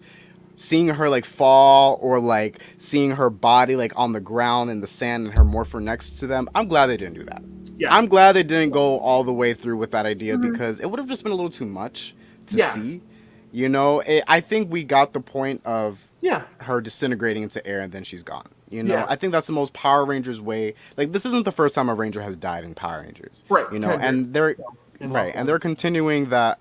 seeing her like fall, or like seeing her body like on the ground in the sand and her morpher next to them. I'm glad they didn't do that. Yeah. I'm glad they didn't go all the way through with that idea, Mhm. because it would have just been a little too much to Yeah. see. You know, I think we got the point of Yeah. her disintegrating into air and then she's gone. You know, Yeah. I think that's the most Power Rangers way. Like, this isn't the first time a Ranger has died in Power Rangers. Right. You know, Kendrick. and they're And right, Lost and they're continuing that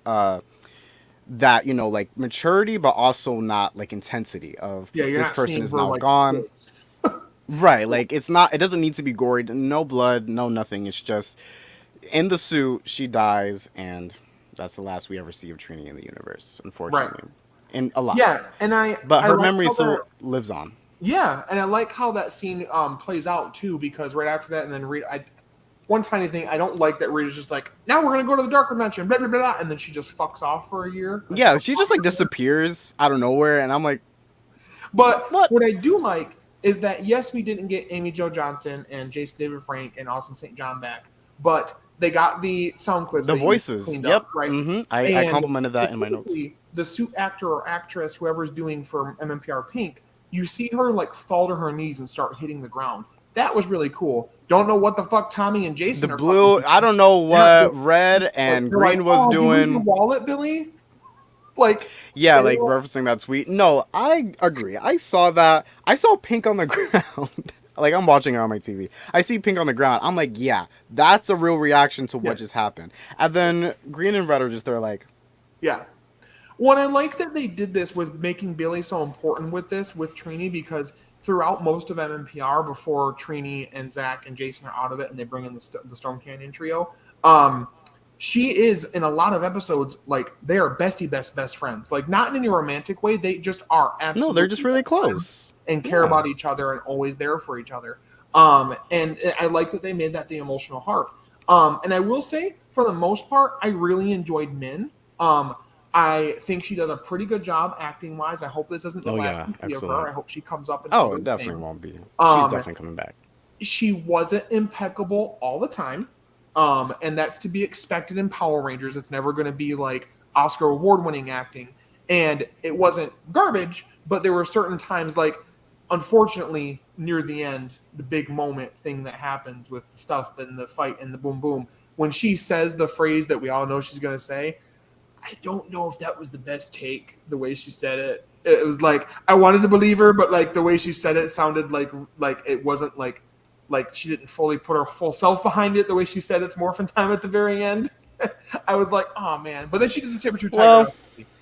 that, you know, like maturity, but also not like intensity of Yeah, you're this not person seeing is her now like gone. Right, like it's not. It doesn't need to be gory. No blood, no nothing. It's just in the suit. She dies, and that's the last we ever see of Trini in the universe, right. unfortunately, and alive. Yeah, and But I her like memory how still that. lives on. Yeah, and I like how that scene plays out too, because right after that, and then Rita, one tiny thing I don't like that Rita's just like, now we're gonna go to the dark dimension, blah blah blah, and then she just fucks off for a year. Yeah, she just like disappears out of nowhere, and I'm like, But what? what I do like is that yes, we didn't get Amy Jo Johnson and Jason David Frank and Austin St. John back, but they got the sound clips, The they voices. cleaned Yep. up, right? I And complimented that in my notes. specifically, the suit actor or actress, whoever's doing for MMPR Pink, you see her like fall to her knees and start hitting the ground. That was really cool. Don't know what the fuck Tommy and Jason The are blue, fucking I don't know what red and they're green like, was oh, did you lose your doing. wallet, Billy? Like, Yeah, they like were- referencing that tweet. No, I agree. I saw that. I saw pink on the ground. Like, I'm watching it on my TV. I see pink on the ground. I'm like, yeah, that's a real reaction to what Yeah. just happened. And then green and red are just there like, yeah. Well, I like that they did this with making Billy so important with this, with Trini, because throughout most of MMPR, before Trini and Zach and Jason are out of it and they bring in the Stone Canyon trio, she is, in a lot of episodes, like, they are best friends. Like, not in any romantic way, they just are absolutely no, they're just really best friends close. and care Yeah. about each other and always there for each other. And I like that they made that the emotional heart. And I will say, for the most part, I really enjoyed Min. I think she does a pretty good job acting wise. I hope this isn't the Oh, last yeah, we see of excellent. her. I hope she comes up in Oh, other it definitely things. won't be. She's Um, definitely coming back. She wasn't impeccable all the time. And that's to be expected in Power Rangers. It's never going to be like Oscar award winning acting. And it wasn't garbage, but there were certain times like unfortunately, near the end, the big moment thing that happens with the stuff and the fight and the boom boom, when she says the phrase that we all know she's going to say, I don't know if that was the best take, the way she said it. It was like, I wanted to believe her, but like the way she said it sounded like it wasn't like she didn't fully put her full self behind it, the way she said it's morphin time at the very end. I was like, oh man. But then she did the saber-tooth tiger.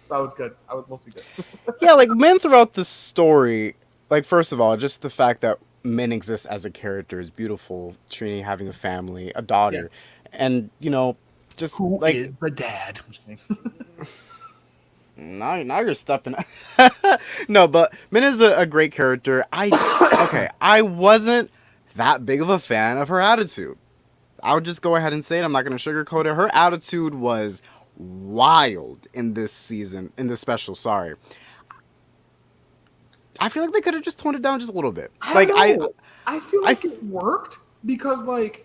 So I was good. I was mostly good. Yeah, like men throughout the story, like first of all, just the fact that men exist as a character is beautiful. Trini having a family, a daughter, and just Who like is the dad? now you're stepping. No, but Min is a great character. I wasn't that big of a fan of her attitude. I'll just go ahead and say it. I'm not going to sugarcoat it. Her attitude was wild in this season, in this special. Sorry. I feel like they could have just toned it down just a little bit. I feel like it worked because like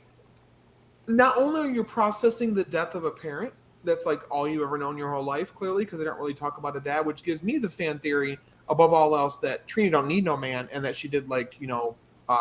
not only are you processing the death of a parent, that's like all you've ever known your whole life, clearly, because they don't really talk about a dad, which gives me the fan theory above all else that Trini don't need no man, and that she did like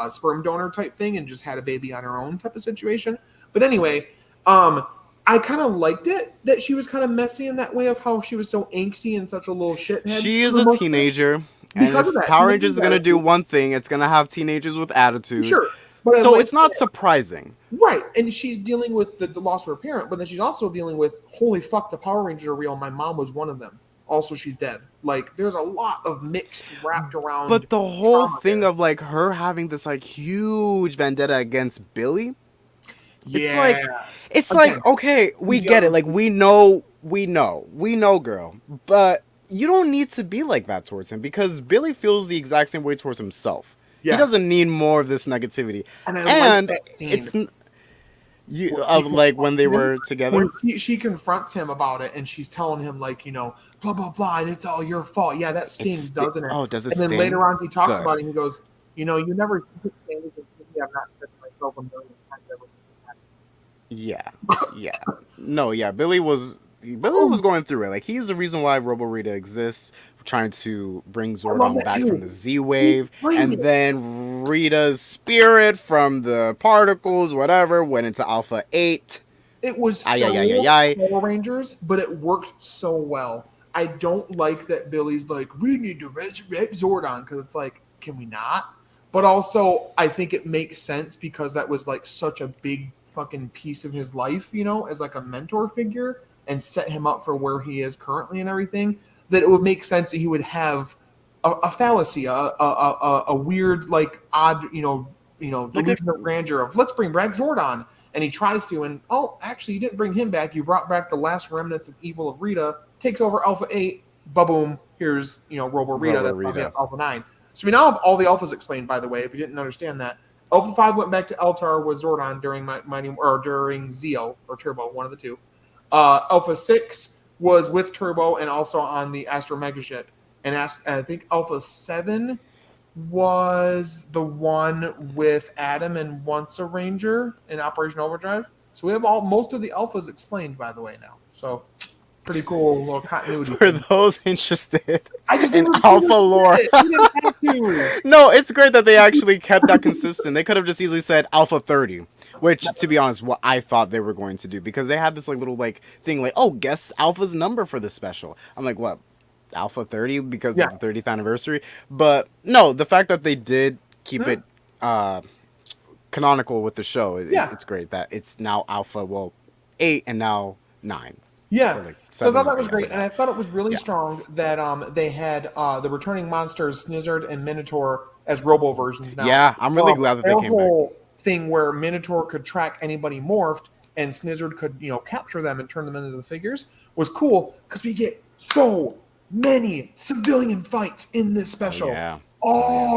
sperm donor type thing and just had a baby on her own type of situation. But anyway, I kind of liked it that she was kind of messy in that way of how she was so angsty and such a little shithead. She is a teenager. And if Power Rangers is going to do one thing, it's going to have teenagers with attitude. Sure. But so it's not surprising. Right. And she's dealing with the loss of her parent, but then she's also dealing with, holy fuck, the Power Rangers are real. My mom was one of them. Also, she's dead. Like, there's a lot of mixed wrapped around. But the whole thing of, like, her having this, like, huge vendetta against Billy. Yeah. It's like, okay, we get it. Like, we know, girl. But you don't need to be like that towards him because Billy feels the exact same way towards himself. Yeah. He doesn't need more of this negativity. And like that scene. Like when they were together. When she confronts him about it and she's telling him like, blah, blah, blah, and it's all your fault. Yeah, that stings, doesn't it? Oh, does it sting? And then later on he talks about it and he goes, you never say anything to me. I've not said to myself a million times ever. Yeah. No, yeah, Billy was going through it. Like, he's the reason why Robo Rita exists, trying to bring Zordon back from the Z-Wave. And then Rita's spirit from the particles, whatever, went into Alpha 8. It was Power Rangers, but it worked so well. I don't like that Billy's like, we need to resurrect Zordon, because it's like, can we not? But also, I think it makes sense because that was like such a big fucking piece of his life, as like a mentor figure, and set him up for where he is currently and everything, that it would make sense that he would have a fallacy, a weird, like, odd, delusion of grandeur of, let's bring back Zordon. And he tries to, and, actually, you didn't bring him back. You brought back the last remnants of evil of Rita, takes over Alpha 8, ba-boom, here's, Robo Rita, that's probably Alpha 9. So we now have all the Alphas explained, by the way, if you didn't understand that. Alpha 5 went back to Eltar with Zordon during during Zeo, or Turbo, one of the two. Alpha 6 was with Turbo and also on the Astro Mega ship. And I think Alpha 7 was the one with Adam and Once a Ranger in Operation Overdrive. So we have most of the Alphas explained, by the way, now. So pretty cool little continuity. For those interested in Alpha lore. No, it's great that they actually kept that consistent. They could have just easily said Alpha 30. Which, to be honest, what I thought they were going to do. Because they had this like little like thing like, guess Alpha's number for this special. I'm like, what? Alpha 30? Because of the 30th anniversary? But no, the fact that they did keep it canonical with the show, it's great that it's now Alpha, 8 and now 9. Yeah, like so I thought that was great. And I thought it was really strong that they had the returning monsters, Snizzard and Minotaur, as Robo versions now. Yeah, I'm really glad that they came back. Thing where Minotaur could track anybody morphed and Snizzard could, capture them and turn them into the figures was cool because we get so many civilian fights in this special. I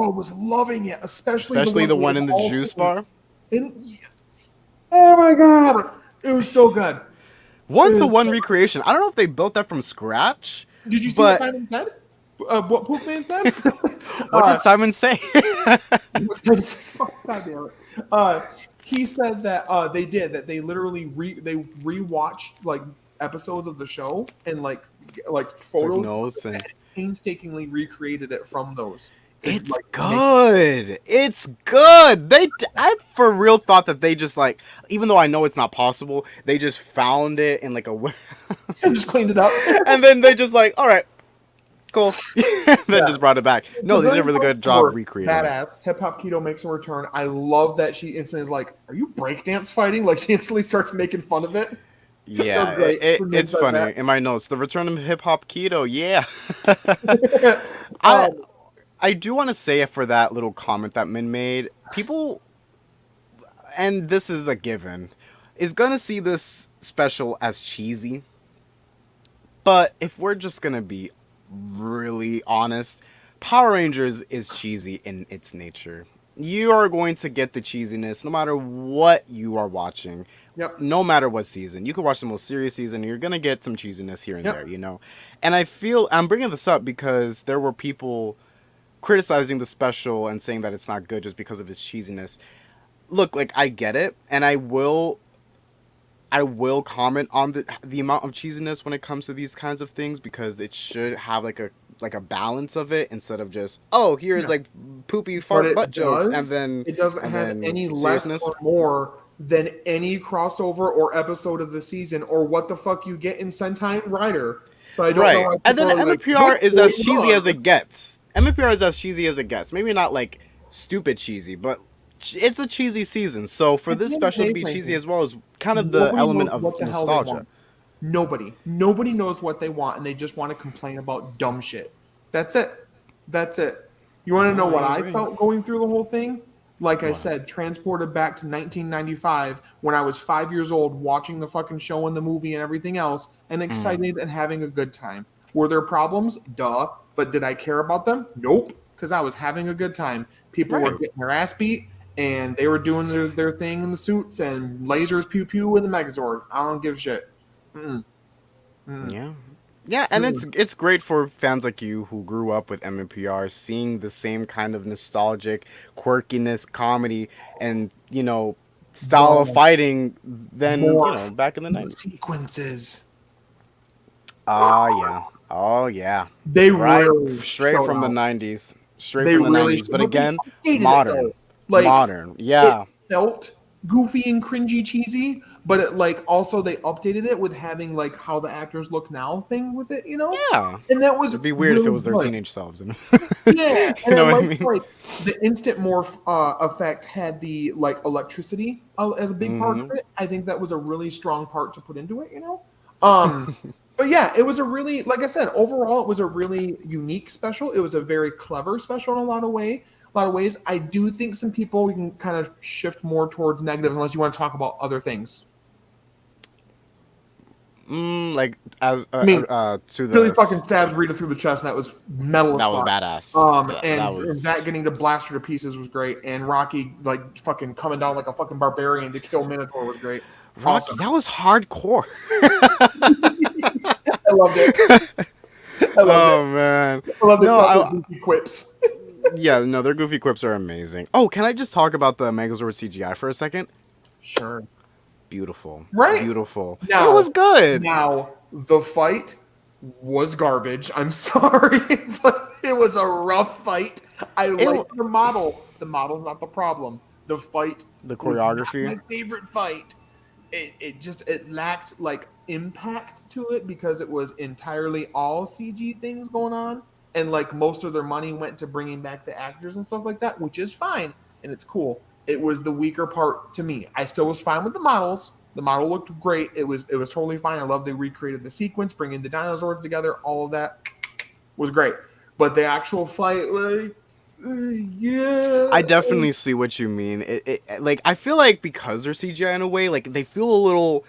was loving it, especially the one in the juice bar. Oh my god, it was so good. One recreation. I don't know if they built that from scratch. Did you see what Simon said? What Poopman said? What did Simon say? He said that they did that. They literally rewatched like episodes of the show and like photos notes and painstakingly recreated it from those. It's good. It's good. I for real thought that they just like, even though I know it's not possible, they just found it in like a just cleaned it up. and then they just like, all right, cool, then just brought it back. No, they did a really good job recreating it. Badass. Hip Hop Keto makes a return. I love that she instantly is like, "Are you breakdance fighting?" Like she instantly starts making fun of it. Yeah, it's funny. In my notes, the return of hip hop keto. Yeah, I um, I do want to say for that little comment that Min made, people, and this is a given, is gonna see this special as cheesy. But if we're just gonna be really honest, Power Rangers is cheesy in its nature. You are going to get the cheesiness no matter what you are watching. yep. No matter what season. You could watch the most serious season and you're going to get some cheesiness here and Yep. there, you know? And I feel, I'm bringing this up because there were people criticizing the special and saying that it's not good just because of its cheesiness. Look, like, I get it, and I will comment on the amount of cheesiness when it comes to these kinds of things because it should have like a balance of it instead of just, oh, here's like poopy fart butt jokes and then it doesn't and have then any seriousness. less or more than any crossover or episode of the season or what the fuck you get in Sentai and Rider. So I don't know Right. why And then people are like, MMPR "What's is as going cheesy on?" as it gets. MMPR is as cheesy as it gets. Maybe not like stupid cheesy, but it's a cheesy season. So for At this the end of the special to day, be cheesy Frankie, as well is kind of the nobody element knows of what the hell they nostalgia. want. Nobody knows what they want, and they just want to complain about dumb shit. That's it. That's it. You want to know what I felt going through the whole thing? Like I said, transported back to 1995 when I was 5 years old, watching the fucking show and the movie and everything else, and excited and having a good time. Were there problems? Duh. But did I care about them? Nope. Because I was having a good time. People were Right. getting their ass beat, and they were doing their thing in the suits and lasers pew pew in the Megazord. I don't give a shit. Mm-mm. Mm-mm. Yeah. Yeah, and it's great for fans like you who grew up with MMPR seeing the same kind of nostalgic quirkiness, comedy, and style of The fighting than morph back in the 90s. sequences. Ah, yeah. Oh, yeah. They Right, really straight showed from the out. 90s. Straight They from the really 90s. But but they again, updated it modern. though. Like Modern. it Yeah. felt goofy and cringy cheesy, but it like also they updated it with having like how the actors look now thing with it, you know? Yeah. And that was It'd be weird if it really was their good. teenage selves. Yeah, You and I know what I like mean? like the instant morph effect had the like electricity as a big part of Hmm. it. I think that was a really strong part to put into it, you know. But yeah, it was a really, like I said, overall it was a really unique special. It was a very clever special in a lot of ways. I do think some people we can kind of shift more towards negatives unless you want to talk about other things. Like as I mean, to Billy the fucking stabs Rita through the chest, and that was metal as that was fuck. badass. And, That and was that getting to blast her to pieces was great, and Rocky like fucking coming down like a fucking barbarian to kill Minotaur was great. Rocky. Awesome. That was hardcore. I loved it. I loved it. Oh man. I loved it. No, Some of the goofy quips. yeah, no, their goofy quips are amazing. Oh, can I just talk about the Megazord CGI for a second? Sure. Beautiful. Right? Beautiful. Now, It was good. Now, the fight was garbage. I'm sorry, but it was a rough fight. I like the model. The model's not the problem. The fight, The was not choreography. my favorite fight. It lacked like impact to it because it was entirely all CG things going on, and like most of their money went to bringing back the actors and stuff like that, which is fine and it's cool. It was the weaker part to me. I still was fine with the models. The model looked great. It was totally fine. I love they recreated the sequence, bringing the dinosaurs together. All of that was great. But the actual fight, like, yeah, I definitely see what you mean. Like I feel like because they're CGI in a way, like they feel a little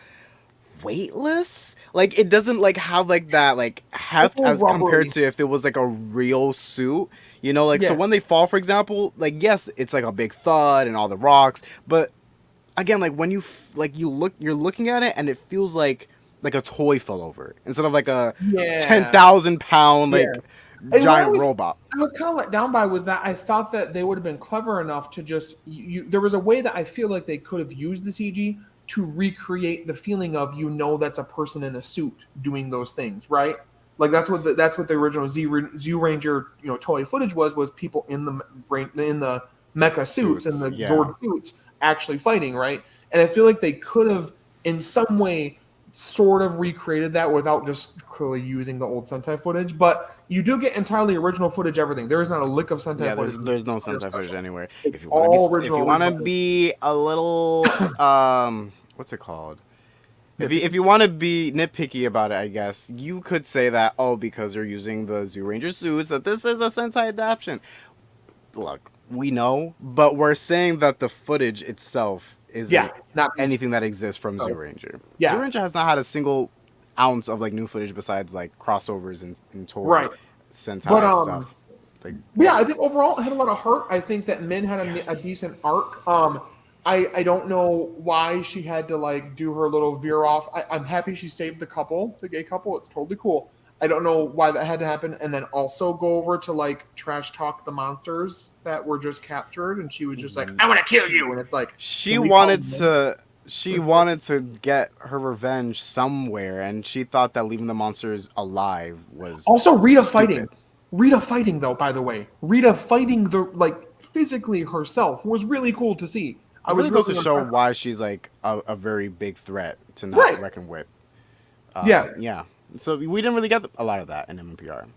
weightless. Like it doesn't like have like that like heft little as compared rubbery. to if it was like a real suit. You know, like so Yeah. when they fall, for example, like yes, it's like a big thud and all the rocks, but again, like when you're looking at it and it feels like a toy fell over instead of like a Yeah. 10,000 pound Yeah. like And what giant robot. I was kind of let down by was that I thought that they would have been clever enough to just there was a way that I feel like they could have used the CG to recreate the feeling of that's a person in a suit doing those things, right? Like that's what the original Zoo Ranger toy footage was people in the mecha suits and the Zord suits actually fighting, right? And I feel like they could have in some way sort of recreated that without just clearly using the old Sentai footage, but you do get entirely original footage. Everything there is not a lick of Sentai footage. There's no Sentai footage anywhere. It's If you all want to be a little what's it called? If you want to be nitpicky about it, I guess you could say that because they're using the Zoo Ranger suits that this is a Sentai adaptation. Look, we know, but we're saying that the footage itself isn't not anything that exists from Zoo Ranger. Yeah. Zoo Ranger has not had a single ounce of like new footage besides like crossovers and toy Sentai stuff. I think overall it had a lot of heart. I think that Min had a decent arc. I don't know why she had to like do her little veer off. I'm happy she saved the gay couple. It's totally cool. I don't know why that had to happen. And then also go over to like trash talk the monsters that were just captured. And she was just like, I want to kill you. And it's like, she wanted to get her revenge somewhere. And she thought that leaving the monsters alive was also Rita fighting. Rita fighting though, by the way, Rita fighting physically herself was really cool to see. I was really supposed to show why she's like a very big threat to not reckon with. Yeah. So we didn't really get a lot of that in MMPR.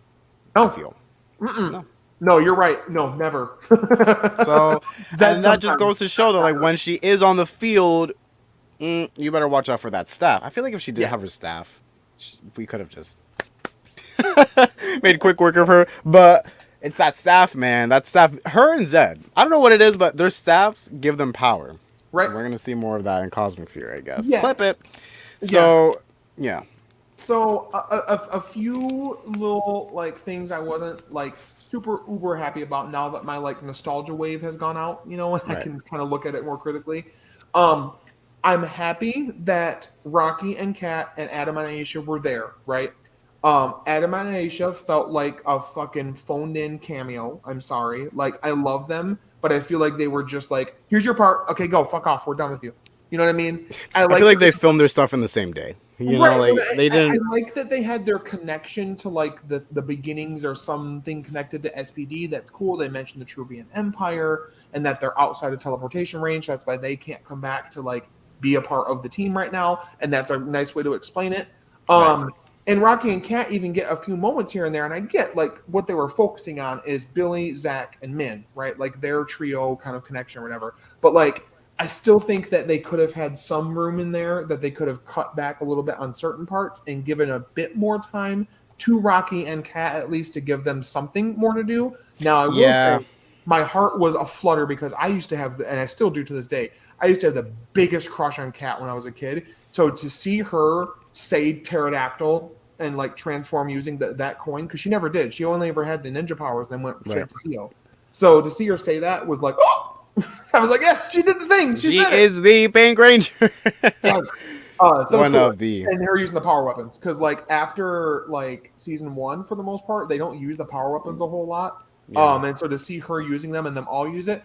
No. I feel. No, you're right. No, never. So that just goes to show that like when she is on the field, you better watch out for that staff. I feel like if she did have her staff, we could have just made quick work of her. But it's that staff, man. That staff, her and Zed. I don't know what it is, but their staffs give them power. Right. And we're going to see more of that in Cosmic Fear, I guess. Yeah. Clip it. So, yeah. So, a few little, like, things I wasn't, like, super uber happy about now that my, like, nostalgia wave has gone out, and I can kind of look at it more critically. I'm happy that Rocky and Kat and Adam and Aisha were there, right? Adam and Aisha felt like a fucking phoned-in cameo. I'm sorry. Like, I love them, but I feel like they were just like, here's your part. Okay, go. Fuck off. We're done with you. You know what I mean? I feel like they filmed their stuff in the same day. You know, like they didn't. I like that they had their connection to like the beginnings or something connected to SPD. That's cool. They mentioned the Trubian Empire and that they're outside of teleportation range. That's why they can't come back to like be a part of the team right now. And that's a nice way to explain it. And Rocky and Kat even get a few moments here and there, and I get like what they were focusing on is Billy, Zach, and Min, right? Like their trio kind of connection or whatever. But like I still think that they could have had some room in there that they could have cut back a little bit on certain parts and given a bit more time to Rocky and Kat at least to give them something more to do. Now I will say my heart was a flutter because I used to have, and I still do to this day, I used to have the biggest crush on Kat when I was a kid. So to see her say pterodactyl and like transform using that coin, because she never did. She only ever had the ninja powers and then went straight to CO. So to see her say that was like, oh! I was like, yes, she did the thing. She is the Pink Ranger. Yes. So one of the... And her using the power weapons. Because like after like season 1, for the most part, they don't use the power weapons a whole lot. Yeah. And so to see her using them and them all use it,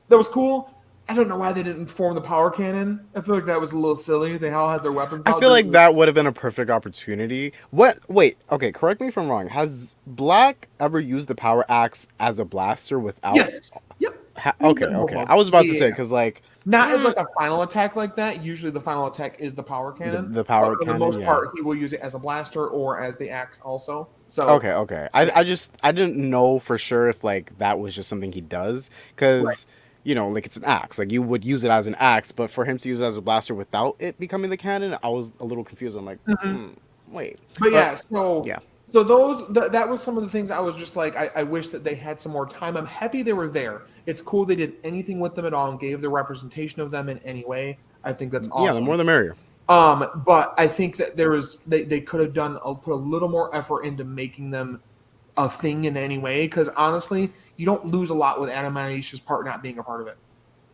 that was cool. I don't know why they didn't form the power cannon. I feel like that was a little silly. They all had their weapons. I feel like that would have been a perfect opportunity. Wait, okay, correct me if I'm wrong. Has Black ever used the power axe as a blaster without... Yes. Yep. Okay. I was about to say, because like... Not as like a final attack like that. Usually the final attack is the power cannon. The power cannon, for the most part, he will use it as a blaster or as the axe also. So Okay. I didn't know for sure if like that was just something he does, because... You know, like it's an axe. Like you would use it as an axe, but for him to use it as a blaster without it becoming the cannon, I was a little confused. I'm like, wait. But so those that was some of the things I was just like, I wish that they had some more time. I'm happy they were there. It's cool they did anything with them at all and gave the representation of them in any way. I think that's awesome. Yeah, the more the merrier. But I think that they could have put a little more effort into making them a thing in any way, because honestly, you don't lose a lot with Adam and Aisha's part not being a part of it.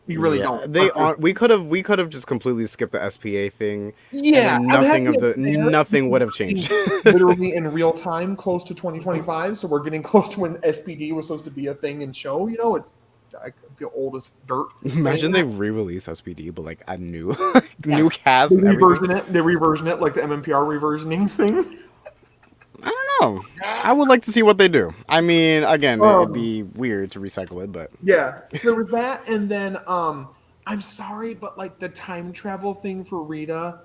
You really don't. We could have just completely skipped the SPA thing. Yeah, nothing would have changed. Literally in real time, close to 2025. So we're getting close to when SPD was supposed to be a thing and show. You know, I feel old as dirt. Imagine they re-release SPD, but like a new cast. They reversion it like the MMPR reversioning thing. I don't Oh, I would like to see what they do. I mean, again, it'd Um, be weird to recycle it, but yeah. So there was that, and then I'm sorry, but like the time travel thing for Rita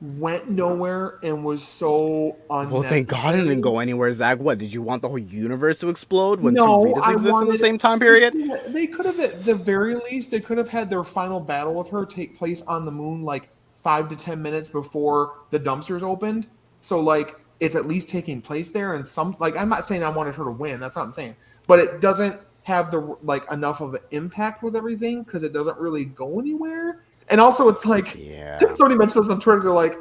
went nowhere and was so well, thank God it didn't unnecessary. go anywhere. Zach, what did you want the whole universe to explode when two No, Ritas I exist in the wanted. same time period? They could have, at the very least, they could have had their final battle with her take place on the moon like 5 to 10 minutes before the dumpsters opened. So like it's at least taking place there, and some like I'm not saying I wanted her to win. That's not what I'm saying, but it doesn't have the like enough of an impact with everything because it doesn't really go anywhere. And also, it's like Yeah. somebody mentioned this on Twitter. They're like,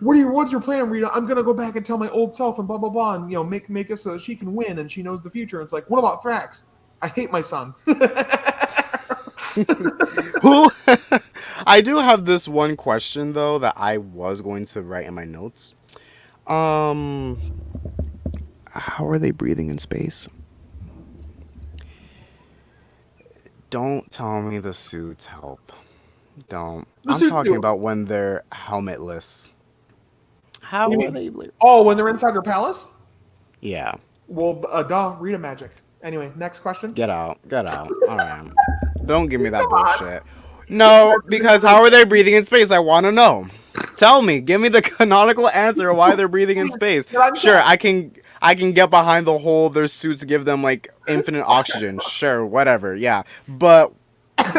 what's your plan, Rita? I'm gonna go back and tell my old self and blah blah blah, and make it so that she can win and she knows the future. And it's like, what about Thrax? I hate my son. Who? I do have this one question though that I was going to write in my notes. Um, how are they breathing in space? Don't tell me the suits help. Don't. The I'm suit talking too. about when they're helmetless. What do How you are mean? they? Oh, when they're inside her palace? Yeah. Well, duh, Rita magic. Anyway, next question. Get out. Get out. All right. Don't give me that Come on. bullshit. No, because how are they breathing in space? I want to know. Tell me. Give me the canonical answer of why they're breathing in space. Get on Sure, track. I can get behind the whole their suits give them like infinite oxygen. Sure, whatever. Yeah. But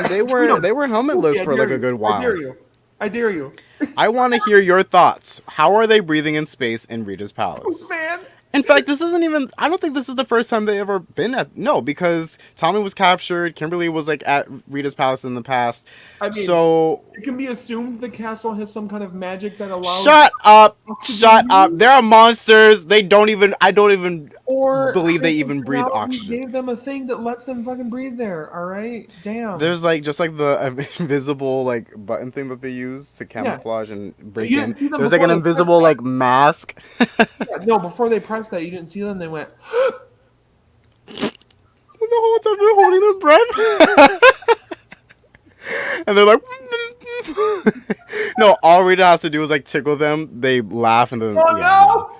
they Tweet were them. they were helmetless I for dare like a you. good I dare while. you. I dare you. I want to hear your thoughts. How are they breathing in space in Rita's palace? Man. In fact, this isn't even. I don't think this is the first time they ever been at. No, because Tommy was captured. Kimberly was like at Rita's palace in the past. I mean, So it can be assumed the castle has some kind of magic that allows shut up, shut up. oxygen. There are monsters. They don't even. I don't even Or believe they the even breathe technology oxygen. gave them a thing that lets them fucking breathe there. All right, damn. There's like just like the invisible like button thing that they use to Yeah, camouflage and break you in. didn't see them There's like before an they pressed invisible that. like mask. Yeah, no, before they pressed that, you didn't see them. They went. And the whole time they're holding their breath. And they're like, no, all Rita has to do is like tickle them. They laugh and then, yeah, no.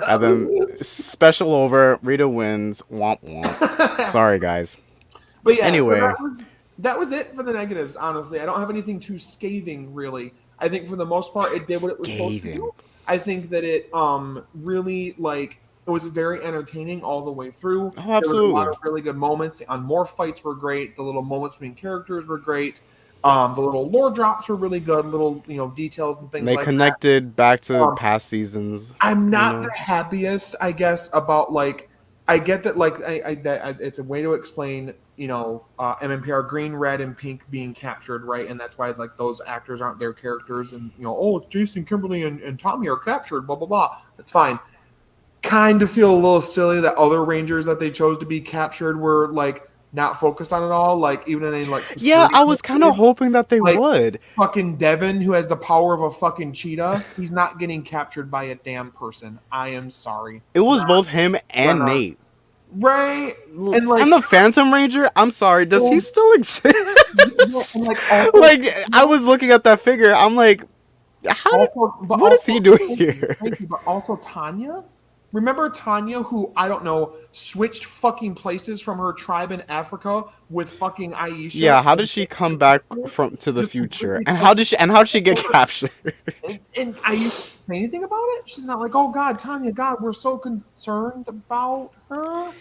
And then special over, Rita wins. Womp womp. No. Sorry, guys. But yeah, so Anyway, that was it for the negatives. Honestly, I don't have anything too scathing really. I think for the most part, it did what it was supposed to scathing. do. I think that it really like it was very entertaining all the way through. Oh, There was a lot absolutely. of really good moments. The morph fights were great. The little moments between characters were great. The little lore drops were really good. Little details and things They like that. connected back to Um, past seasons, I'm you not know? the happiest, I guess, about like I get that like it's a way to explain MMPR green, red, and pink being captured, right? And that's why like those actors aren't their characters, and oh, Jason, Kimberly, and Tommy are captured, blah blah blah. That's fine. Kind of feel a little silly that other Rangers that they chose to be captured were like not focused on it all, like even in any like Yeah, security I was kind of hoping that they like would. fucking Devin, who has the power of a fucking cheetah, he's not getting captured by a damn person. I am sorry. It was Not both him and gonna. Nate. Right? And like, And the Phantom Ranger, I'm sorry, does he well, still exist? yeah, and like also, Like, I was looking at that figure, I'm like, how did, also, but what is he also, doing here? thank you, but also Tanya. Remember Tanya, who I don't know, switched fucking places from her tribe in Africa with fucking Aisha, Yeah, how did she come back from to the just future? completely And how did she get over. captured? And Aisha say anything about it? She's not like, oh God, Tanya, God, we're so concerned about her.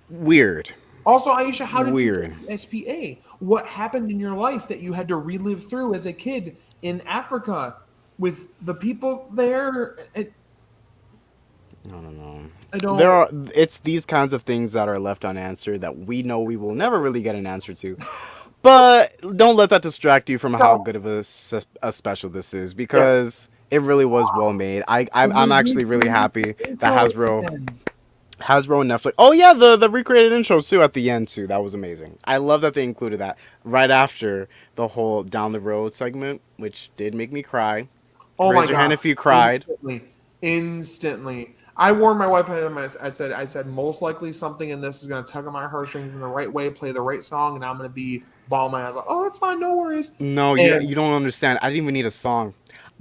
Weird. Also, Aisha, how did you Weird. get the SPA? What happened in your life that you had to relive through as a kid in Africa with the people there? No. I don't. There are it's these kinds of things that are left unanswered that we know we will never really get an answer to. But don't let that distract you from how No. good of a special this is because it really was well made. I'm actually really happy that Hasbro and Netflix. Oh yeah, the recreated intro too at the end too. That was amazing. I love that they included that right after the whole down the road segment, which did make me cry. Oh Raise my your God. hand if you cried. Instantly. I warned my wife and I said most likely something in this is going to tug on my heartstrings in the right way, play the right song, and I'm going to be bawling my eyes like, oh, that's fine, no worries. No, And you don't understand. I didn't even need a song.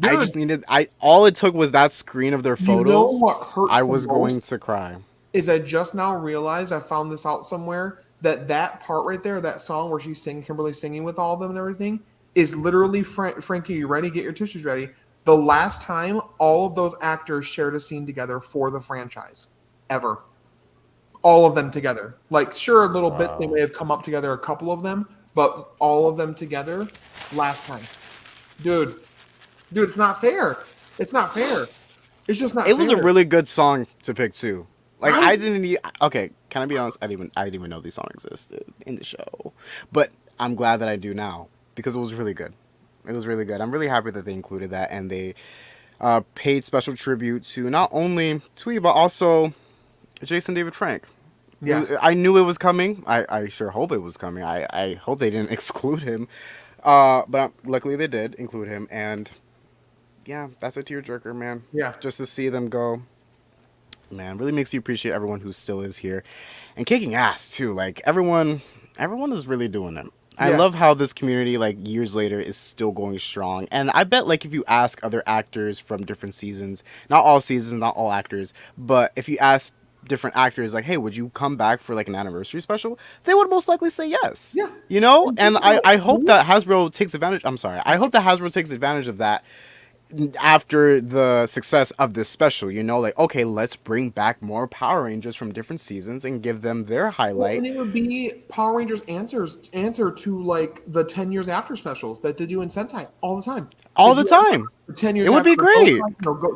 I dude, just needed. I all it took was that screen of their you know photos. what hurts I the was going most to cry. is I just now realized I found this out somewhere that part right there, that song where she's singing, Kimberly singing with all of them and everything, is literally Frankie. You ready? Get your tissues ready. The last time all of those actors shared a scene together for the franchise, ever. All of them together. Like, sure, a little bit they Wow. may have come up together, a couple of them, but all of them together last time. Dude, it's not fair. It's not fair. It's just not It was a fair. really good song to pick too. Like Right? I didn't need. Okay, can I be honest? I didn't even know these songs existed in the show, but I'm glad that I do now because it was really good. It was really good. I'm really happy that they included that and they paid special tribute to not only Twee but also Jason David Frank. Yes. I knew it was coming. I sure hope it was coming. I hope they didn't exclude him. But luckily they did include him, and yeah, that's a tearjerker, man. Yeah. Just to see them go, man, really makes you appreciate everyone who still is here, and kicking ass too. Like everyone is really doing it. I Yeah. love how this community, like years later, is still going strong. And I bet, like, if you ask other actors from different seasons, not all seasons, not all actors, but if you ask different actors, like, hey, would you come back for like an anniversary special? They would most likely say yes. Yeah. You know, And and think about I hope who- that Hasbro takes advantage. I'm sorry. I hope that Hasbro takes advantage of that after the success of this special, you know, like, okay, let's bring back more Power Rangers from different seasons and give them their Well, highlight and it would be Power Rangers answer to like the 10 years after specials that they do in Sentai all the time. They all the do time. the 10 It years would after be great.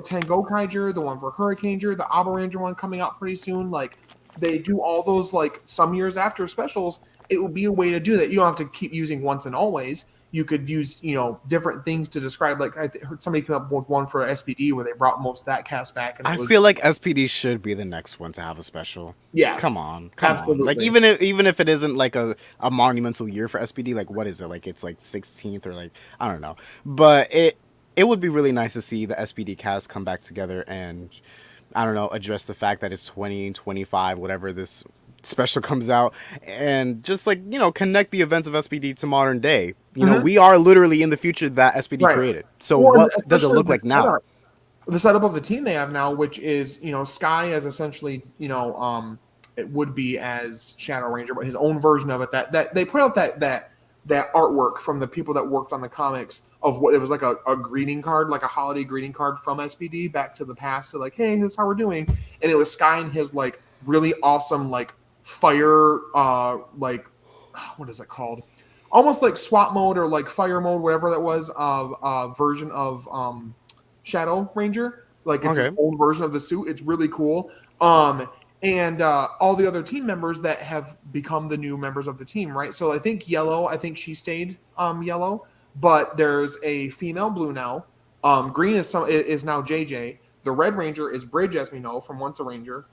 10 Gokaiger, the one for Hurricaneger, the Aba Ranger one coming out pretty soon. Like they do all those like some years after specials. It would be a way to do that. You don't have to keep using once and always. You could use, different things to describe. Like I heard somebody come up with one for SPD where they brought most of that cast back, and it I was feel like SPD should be the next one to have a special. yeah, Come on. Like absolutely. even if it isn't like a monumental year for SPD, like what is it? Like it's like 16th or like I don't know. But it would be really nice to see the SPD cast come back together and I don't know, address the fact that it's 2025 whatever this special comes out and just like, connect the events of SPD to modern day. Mhm. We are literally in the future that SPD Right. created. So Well, and what does it especially look like now? the setup of the team they have now, which is Sky as essentially it would be as Shadow Ranger, but his own version of it. That they put out that artwork from the people that worked on the comics of what it was like a greeting card, like a holiday greeting card from SPD back to the past, to like, hey, here's how we're doing, and it was Sky in his like really awesome like fire like what is it called? Almost like SWAT mode or like fire mode, whatever that was, version of Shadow Ranger. Like it's his Okay. own version of the suit. It's really cool. And all the other team members that have become the new members of the team, right? So I think Yellow, I think she stayed Yellow, but there's a female Blue now. Green is now JJ. The Red Ranger is Bridge, as we know from Once a Ranger.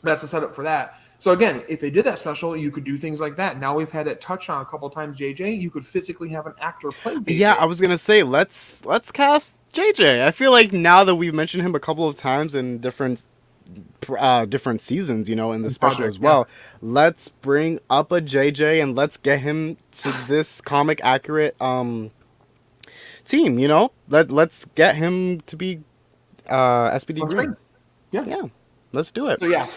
That's the setup for that. So again, if they did that special, you could do things like that. Now we've had it touched on a couple times. JJ, you could physically have an actor play JJ. Yeah, I was gonna say let's cast JJ. I feel like now that we've mentioned him a couple of times in different seasons, in the special Project, as well. Let's bring up a JJ and let's get him to this comic accurate team. Let's get him to be SPD On Green. screen. Yeah. Yeah, let's do it. So yeah,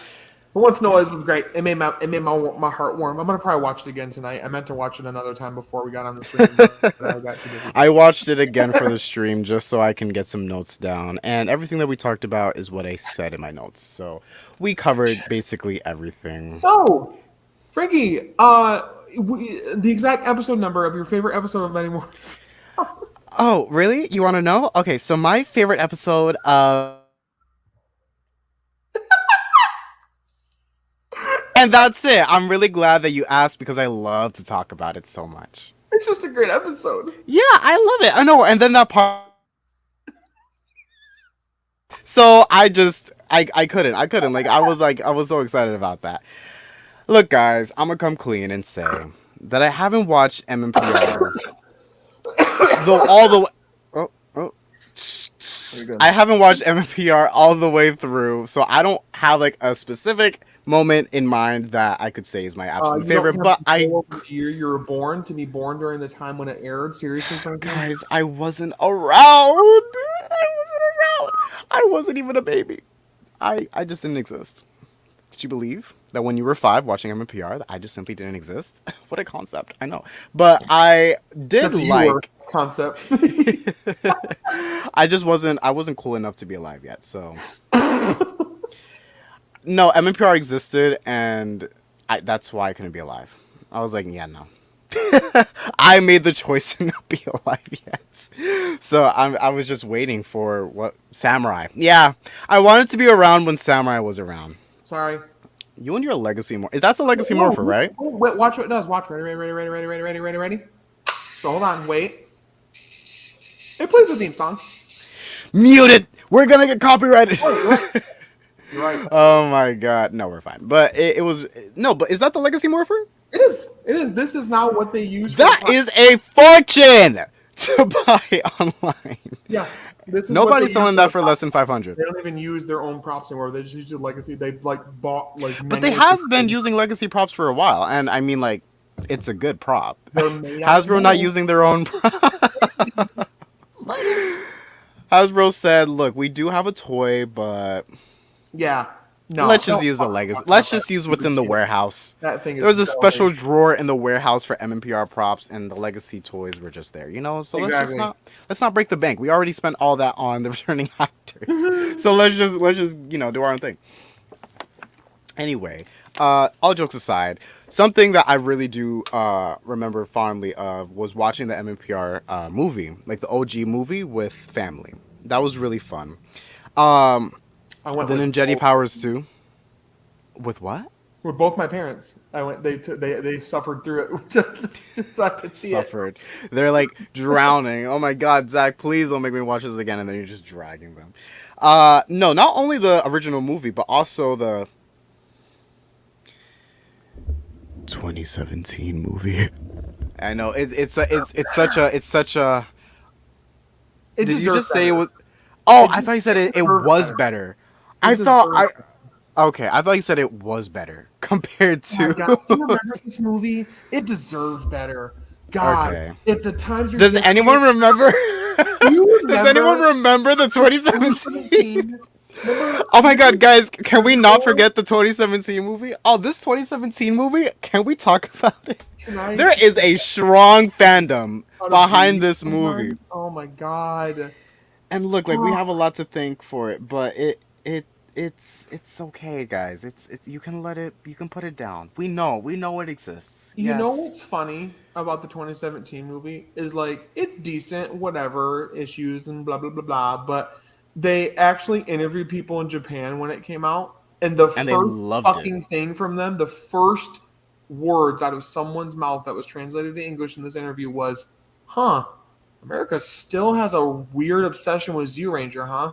but Once in a While was great. It made my heart warm. I'm gonna probably watch it again tonight. I meant to watch it another time before we got on the screen, but I got too busy. I watched it again for the stream just so I can get some notes down. And everything that we talked about is what I said in my notes. So we covered basically everything. So, Frankie, the exact episode number of your favorite episode of Mighty Morphin. Oh, really? You want to know? Okay, so my favorite episode of... And that's it. I'm really glad that you asked because I love to talk about it so much. It's just a great episode. Yeah, I love it. I know. And then that part... So I couldn't. Like, I was so excited about that. Look, guys, I'm going to come clean and say that I haven't watched MMPR. Though all the... Oh. Very good. I haven't watched MMPR all the way through, so I don't have like a specific moment in mind that I could say is my absolute You don't favorite. have But control over the year you were born to be born during the time when it aired. Seriously, Franklin? guys, I wasn't around. I wasn't around. I wasn't even a baby. I just didn't exist. Did you believe that when you were 5 watching MMPR that I just simply didn't exist? What a concept. I know. But I did That's you were like concept. I wasn't cool enough to be alive yet, so no, MMPR existed and that's why I couldn't be alive. I was like, yeah, no. I made the choice to not be alive yet. So I was just waiting for what Samurai. Yeah, I wanted to be around when Samurai was around. Sorry. You and your legacy that's a legacy morpher, right? Wait, watch what it does. Watch. Ready. So hold on. Wait. It plays the theme song. Mute it. We're gonna get copyrighted. You're right. Oh my god. No, we're fine. But it was no. But is that the legacy morpher? It is. It is. This is now what they use. That is a fortune to buy online. Yeah. This is Nobody's selling that for less than 500. They don't even use their own props anymore. They just use the legacy. They like bought like. But they have been using legacy props for a while, and I mean, like, it's a good prop. Hasbro not using their own prop. Hasbro said, "Look, we do have a toy, but yeah, no. Let's just use the legacy. Let's just use what's in the warehouse." That thing is. There was a special drawer in the warehouse for MMPR props, and the legacy toys were just there. You know, so Exactly. let's not break the bank. We already spent all that on the returning actors, so let's just do our own thing. Anyway, all jokes aside, something that I really do remember fondly of was watching the MMPR movie, like the OG movie with family. That was really fun. I went The with Ninjetti both- Powers too. With what? With both my parents. I went. They suffered through it, so I could see Suffered. They're like drowning. Oh my god, Zach, please don't make me watch this again. And then you're just dragging them. No, not only the original movie, but also the 2017 movie. I know it's such a. it. Did you deserved just say it better. was? Oh, I thought you said it was better. I It thought deserved Okay, I thought you said it was better compared Oh my to. God, do you remember this movie? It deserved better. God, Okay. if the times you're Does just- anyone remember? Do you Does anyone remember the 2017? Oh my god, guys, can we not forget the 2017 movie? Oh, this 2017 movie, can we talk about it? Tonight? There is a strong fandom Out of behind the- this movie. Oh my god. And look, like we have a lot to thank for it, but it's okay, guys. It's you can put it down. We know it exists. You Yes. know what's funny about the 2017 movie is like it's decent, whatever issues and blah blah blah blah, but they actually interviewed people in Japan when it came out, and they first loved fucking it. thing from them, the first words out of someone's mouth that was translated to English in this interview was, "Huh, America still has a weird obsession with Zoo Ranger, huh?"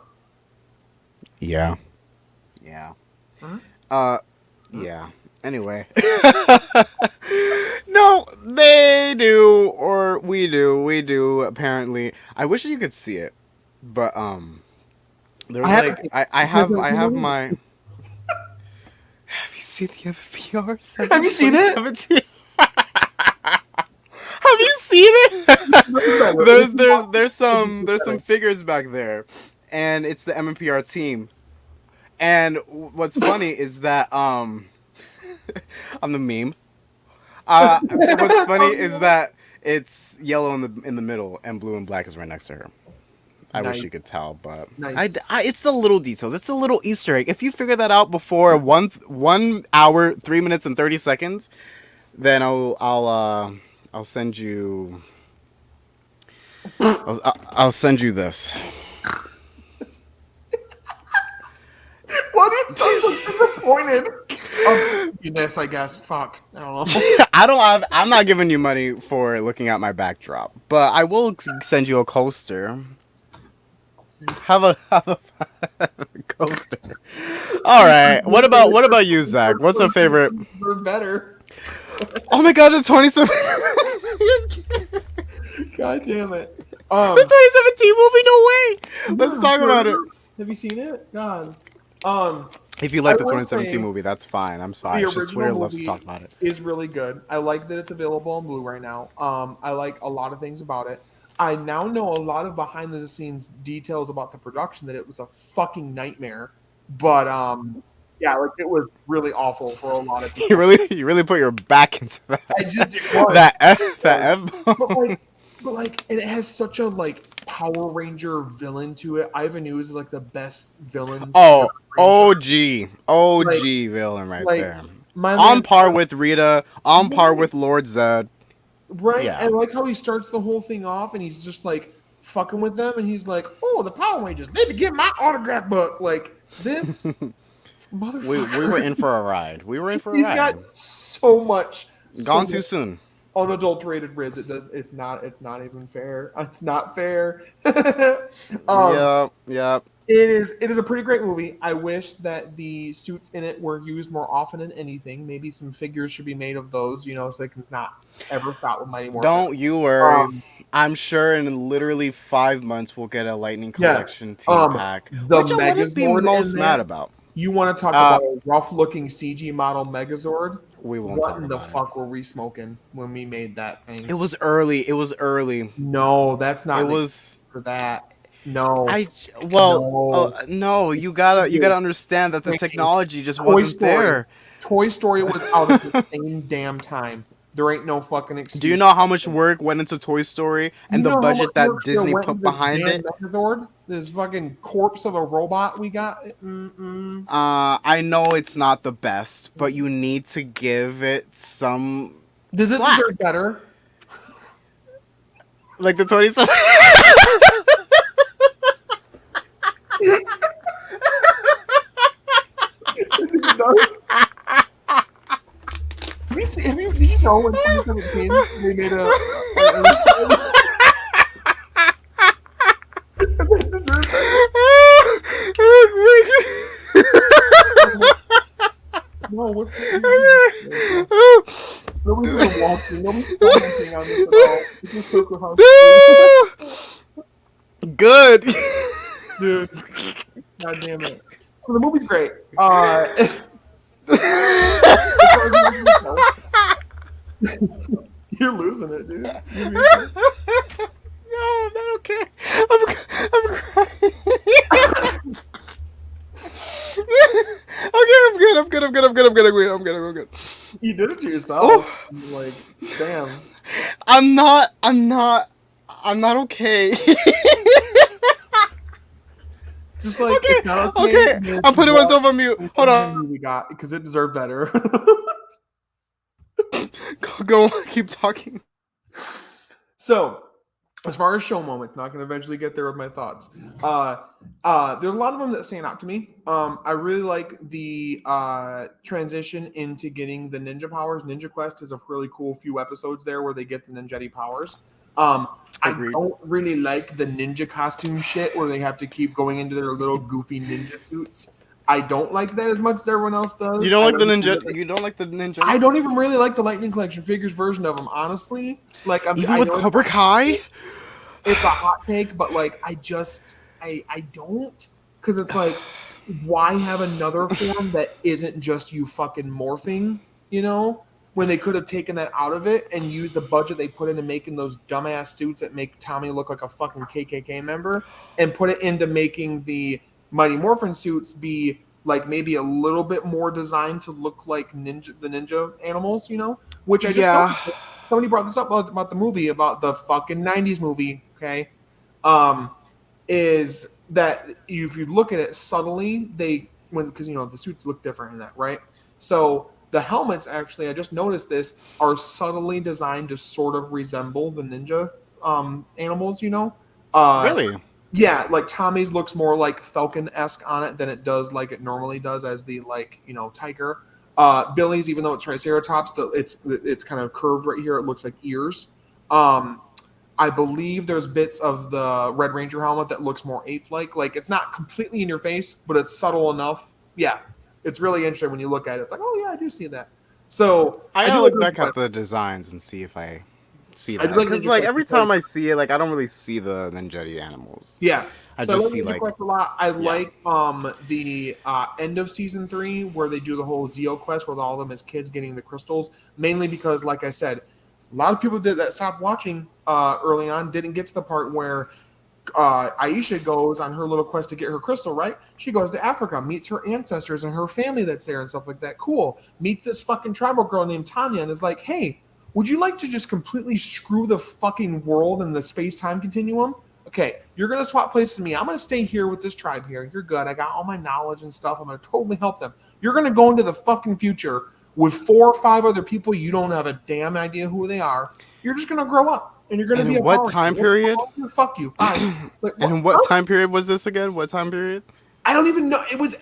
Yeah. Yeah. Huh? Yeah. Anyway. No, they do, or we do, apparently. I wish you could see it. But there's I have my Have you seen the MMPR? Have you seen it? 2017? Have you seen it? there's some figures back there, and it's the MMPR team. And what's funny is that I'm the meme. What's funny is that it's yellow in the middle and blue and black is right next to her. I wish Nice. you could tell, but Nice. it's the little details. It's a little Easter egg. If you figure that out before 1 hour 3 minutes and 30 seconds, then I'll send you. I'll send you this. What is so disappointed? This, I guess. Fuck. I don't know. I'm not giving you money for looking at my backdrop, but I will send you a coaster. Have a coaster. All right. What about you, Zach? What's your favorite? We're better. Oh my god, the 27. God damn it. Um, 2017 movie, no way. Let's talk about it. have you seen it? God. Um, If you I like the will 2017 say movie, that's fine. I'm sorry. the It's just original Twitter loves to talk movie about it. is really good. I like that it's available on Blu-ray now. I like a lot of things about it. I now know a lot of behind the scenes details about the production that it was a fucking nightmare. But yeah, like it was really awful for a lot of people. You really put your back into that. I just it was. That But F. like it has such a like Power Ranger villain to it. Ivan Ooze is like the best villain to Oh, Ranger. Like OG villain right like there. my On man par with Rita, on par right, with Lord Zed. right. Yeah. And like how he starts the whole thing off and he's just like fucking with them and he's like, oh, the Power Rangers need to get my autograph book. Like this We were motherfucker. in for a ride. We were in for a He's ride. got so much Gone so too much soon. unadulterated riz. It's not even fair. It's not fair. um Yep, yep. it is a pretty great movie. I wish that the suits in it were used more often than anything. Maybe some figures should be made of those, so they can not ever stop with Mighty Morphin. Don't you worry. Um I'm sure in literally 5 months we'll get a Lightning yeah. Collection team pack, The which I wouldn't be Megazord in most mad that. about. You want to talk Uh, about a rough looking CG model Megazord? we won't What talk in the about it. fuck were we smoking when we made that It thing? was early. It was early. No, that's It not an excuse was. for that. No, I well, no. no. You Dude, gotta understand that the freaking technology just Toy wasn't Story. there. Toy Story was out at the same damn time. There ain't no fucking Do you excuse know for how much it. work went into Toy Story and You the know how much budget that work still Disney went into put this behind damn it? Megazord? This fucking corpse of a robot we got? Mm-mm. I know it's not the best, but you need to give it some Does it deserve slack. better? Like the 27. Did you know in 2017 we made a no, what's nobody's gonna walk through. Nobody's commenting on this at all. It's just Circle House, Good. dude. God damn it. So the movie's great. As far as the movie goes, you're losing it, dude. No, I'm not okay. I'm crying. Okay, I'm good. You did it to yourself. Oh, Like, damn. I'm not okay. Just like it's not okay. Okay. I'm putting myself on mute. Hold on. We got because it deserved better. Go on, keep talking. So, as far as show moments, not going to eventually get there with my thoughts. There's a lot of them that stand out to me. I really like the transition into getting the ninja powers. Ninja Quest has a really cool few episodes there where they get the ninjetti powers. I don't really like the ninja costume shit where they have to keep going into their little goofy ninja suits. I don't like that as much as everyone else does. You don't like the ninja? You don't like the ninja? I don't even really like the Lightning Collection figures version of them, honestly. Like, even with Cobra Kai, it's a hot take, but like, I don't, because it's like, why have another form that isn't just you fucking morphing? When they could have taken that out of it and used the budget they put into making those dumbass suits that make Tommy look like a fucking KKK member, and put it into making the Mighty Morphin suits be like maybe a little bit more designed to look like the ninja animals, which I just noticed. Somebody brought this up about the movie, about the fucking 90s movie, okay? Is that if you look at it subtly, because the suits look different in that, right? So the helmets, actually, I just noticed this, are designed to sort of resemble the ninja animals, really? Yeah, like Tommy's looks more like Falcon-esque on it than it does like it normally does as the tiger. Billy's, even though it's Triceratops, it's kind of curved right here. It looks like ears. I believe there's bits of the Red Ranger helmet that looks more ape-like. Like, it's not completely in your face, but it's subtle enough. Yeah, it's really interesting when you look at it. It's like, oh yeah, I do see that. So I gotta look back at the designs and see if I see I that do like because Ninja like Quest every because time I see it, like I don't really see the Ninjetti animals. yeah. I So I just like see Ninja like Quest a lot. I yeah. like the end of season 3 where they do the whole Zeo quest with all of them as kids getting the crystals. Mainly because, like I said, a lot of people that stopped watching early on didn't get to the part where Aisha goes on her little quest to get her crystal, right? She goes to Africa, meets her ancestors and her family that's there and stuff like that. Cool. Meets this fucking tribal girl named Tanya and is like, hey, would you like to just completely screw the fucking world and the space-time continuum? Okay, you're going to swap places with me. I'm going to stay here with this tribe here. You're good. I got all my knowledge and stuff. I'm going to totally help them. You're going to go into the fucking future with 4 or 5 other people. You don't have a damn idea who they are. You're just going to grow up and you're going to And be in a what Power time Ranger. period? Fuck you. Bye. Like, And what? in what Huh? time period was this again? What time period? I don't even know. It was.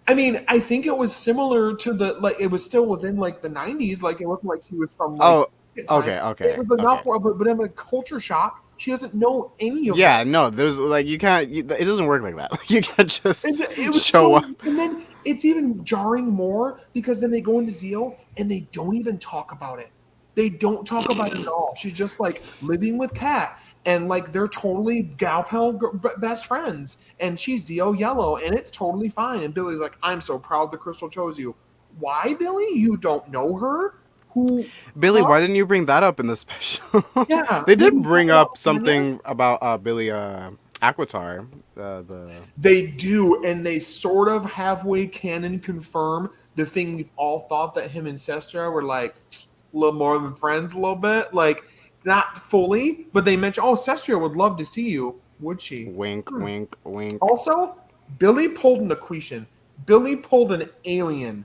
I mean, I think it was similar to the like. It was still within like the '90s. Like it wasn't like she was from like Oh, time. okay, It okay, was enough, okay. but I'm a culture shock. She doesn't know any of that. Yeah, no, there's like you can't. It doesn't work like that. Like, you can't just It was show up. so, and then it's even jarring more because then they go into Zeo and they don't even talk about it. They don't talk about it at all. She's just like living with Kat, and like they're totally gal pal best friends, and she's Zeo Yellow, and it's totally fine. And Billy's like, "I'm so proud the crystal chose you." Why, Billy? You don't know her? Who? Billy, Huh? why didn't you bring that up in the special? Yeah, They we did didn't talk bring about up Tanya. something about Billy Aquatar. The They do, and they sort of halfway canon confirm the thing we've all thought that him and Sestra were like a little more than friends, a little bit. Like, not fully, but they mention, oh, Sestra would love to see you. Would she? wink, wink, wink. Also, Billy pulled an Equation. Billy pulled an alien.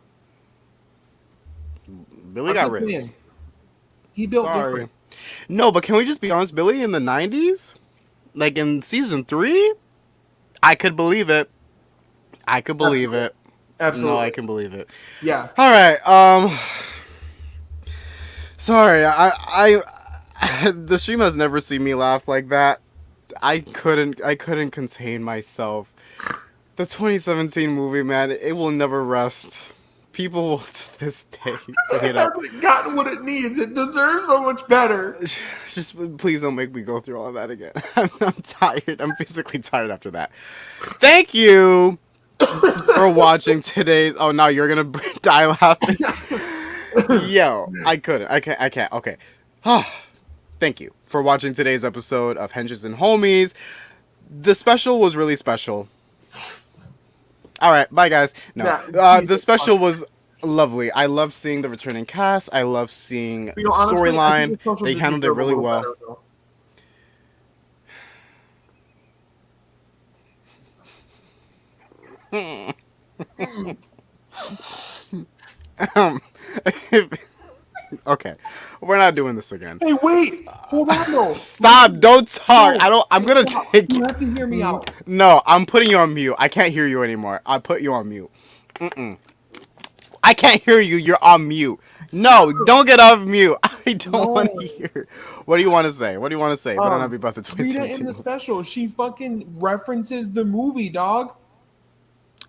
Billy I'm got just Riz. saying. He built Sorry. different. No, but can we just be honest? Billy in the 90s? Like in season 3? I could believe it. I could believe Absolutely. it. No, I Absolutely. can believe it. Yeah. All right. Sorry. The stream has never seen me laugh like that. I couldn't contain myself. The 2017 movie, man, it will never rest. People will to this day bring It it up. hasn't gotten what it needs. It deserves so much better. Just please don't make me go through all of that again. I'm tired. I'm physically tired after that. Thank you for watching today's. Oh, now you're gonna die laughing. Yo, I couldn't. I can't. I can't. Okay. Thank you for watching today's episode of Henshins and Homies. The special was really special. All right, bye guys. No, Yeah, the special was lovely. I love seeing the returning cast. I love seeing You the know, honestly, I think storyline. the socials They did handled it deserve a really little well. better, though. Okay, we're not doing this again. Hey, wait! Hold on, though. Stop! Don't talk. No, I don't. I'm gonna stop. take. You have to hear me out. No, I'm putting you on mute. I can't hear you anymore. I put you on mute. I can't hear you. You're on mute. No, don't get off mute. I don't want to hear. What do you want to say? What do you want to say? But not be about the Rita 2017 in the movie. special, she fucking references the movie, dog.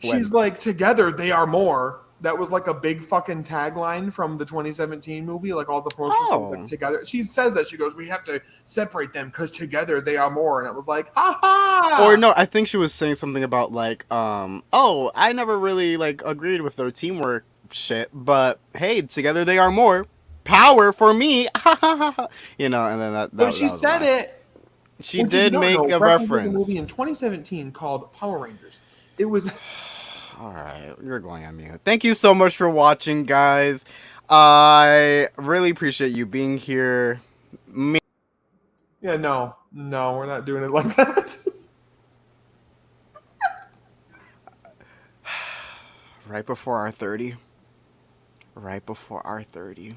When? She's like, together they are more. That was like a big fucking tagline from the 2017 movie. Like all the posters Oh. like, together. She says that. She goes, we have to separate them because together they are more. And it was like, ha ha! Or no, I think she was saying something about like, oh, I never really like agreed with their teamwork shit, but hey, together they are more power for me. You know, and then that. But she that was said mine. it. She Which, if you did don't make know, a referenced reference. a movie in 2017 called Power Rangers. It was. All right, you're going on mute. Thank you so much for watching, guys. I really appreciate you being here. Yeah, no, we're not doing it like that. Right before our 30. Right before our 30.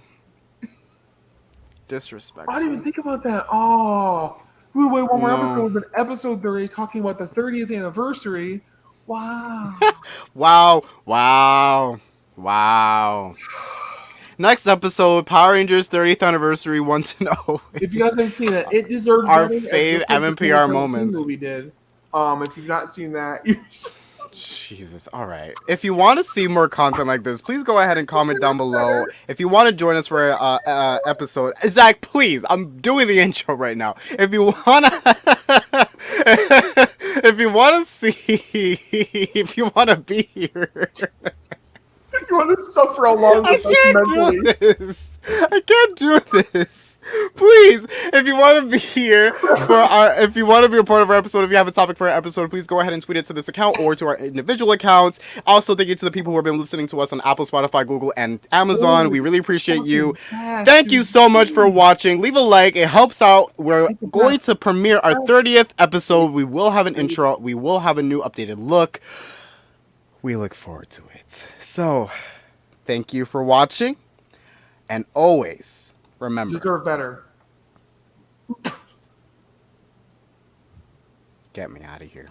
Disrespectful. I didn't even think about that. Oh, we wait one more No. episode, but episode 30 talking about the 30th anniversary. Wow. Wow. Next episode, Power Rangers 30th anniversary once and always. If you guys haven't seen it, it deserves Our better, fave just like the MMPR 2017 moments. movie did. If you've not seen that, you Jesus. All right. If you want to see more content like this, please go ahead and comment down below. If you want to join us for a episode, Zach, please. I'm doing the intro right now. If you wanna, if you want to see, if you want to be here. You want to suffer along with us mentally. I can't do this. Please, if you want to be here if you want to be a part of our episode, if you have a topic for our episode, please go ahead and tweet it to this account or to our individual accounts. Also, thank you to the people who have been listening to us on Apple, Spotify, Google, and Amazon. We really appreciate you. Thank you so much for watching. Leave a like. It helps out. We're going to premiere our 30th episode. We will have an intro. We will have a new updated look. We look forward to it. So, thank you for watching. And always remember, deserve better. Get me out of here.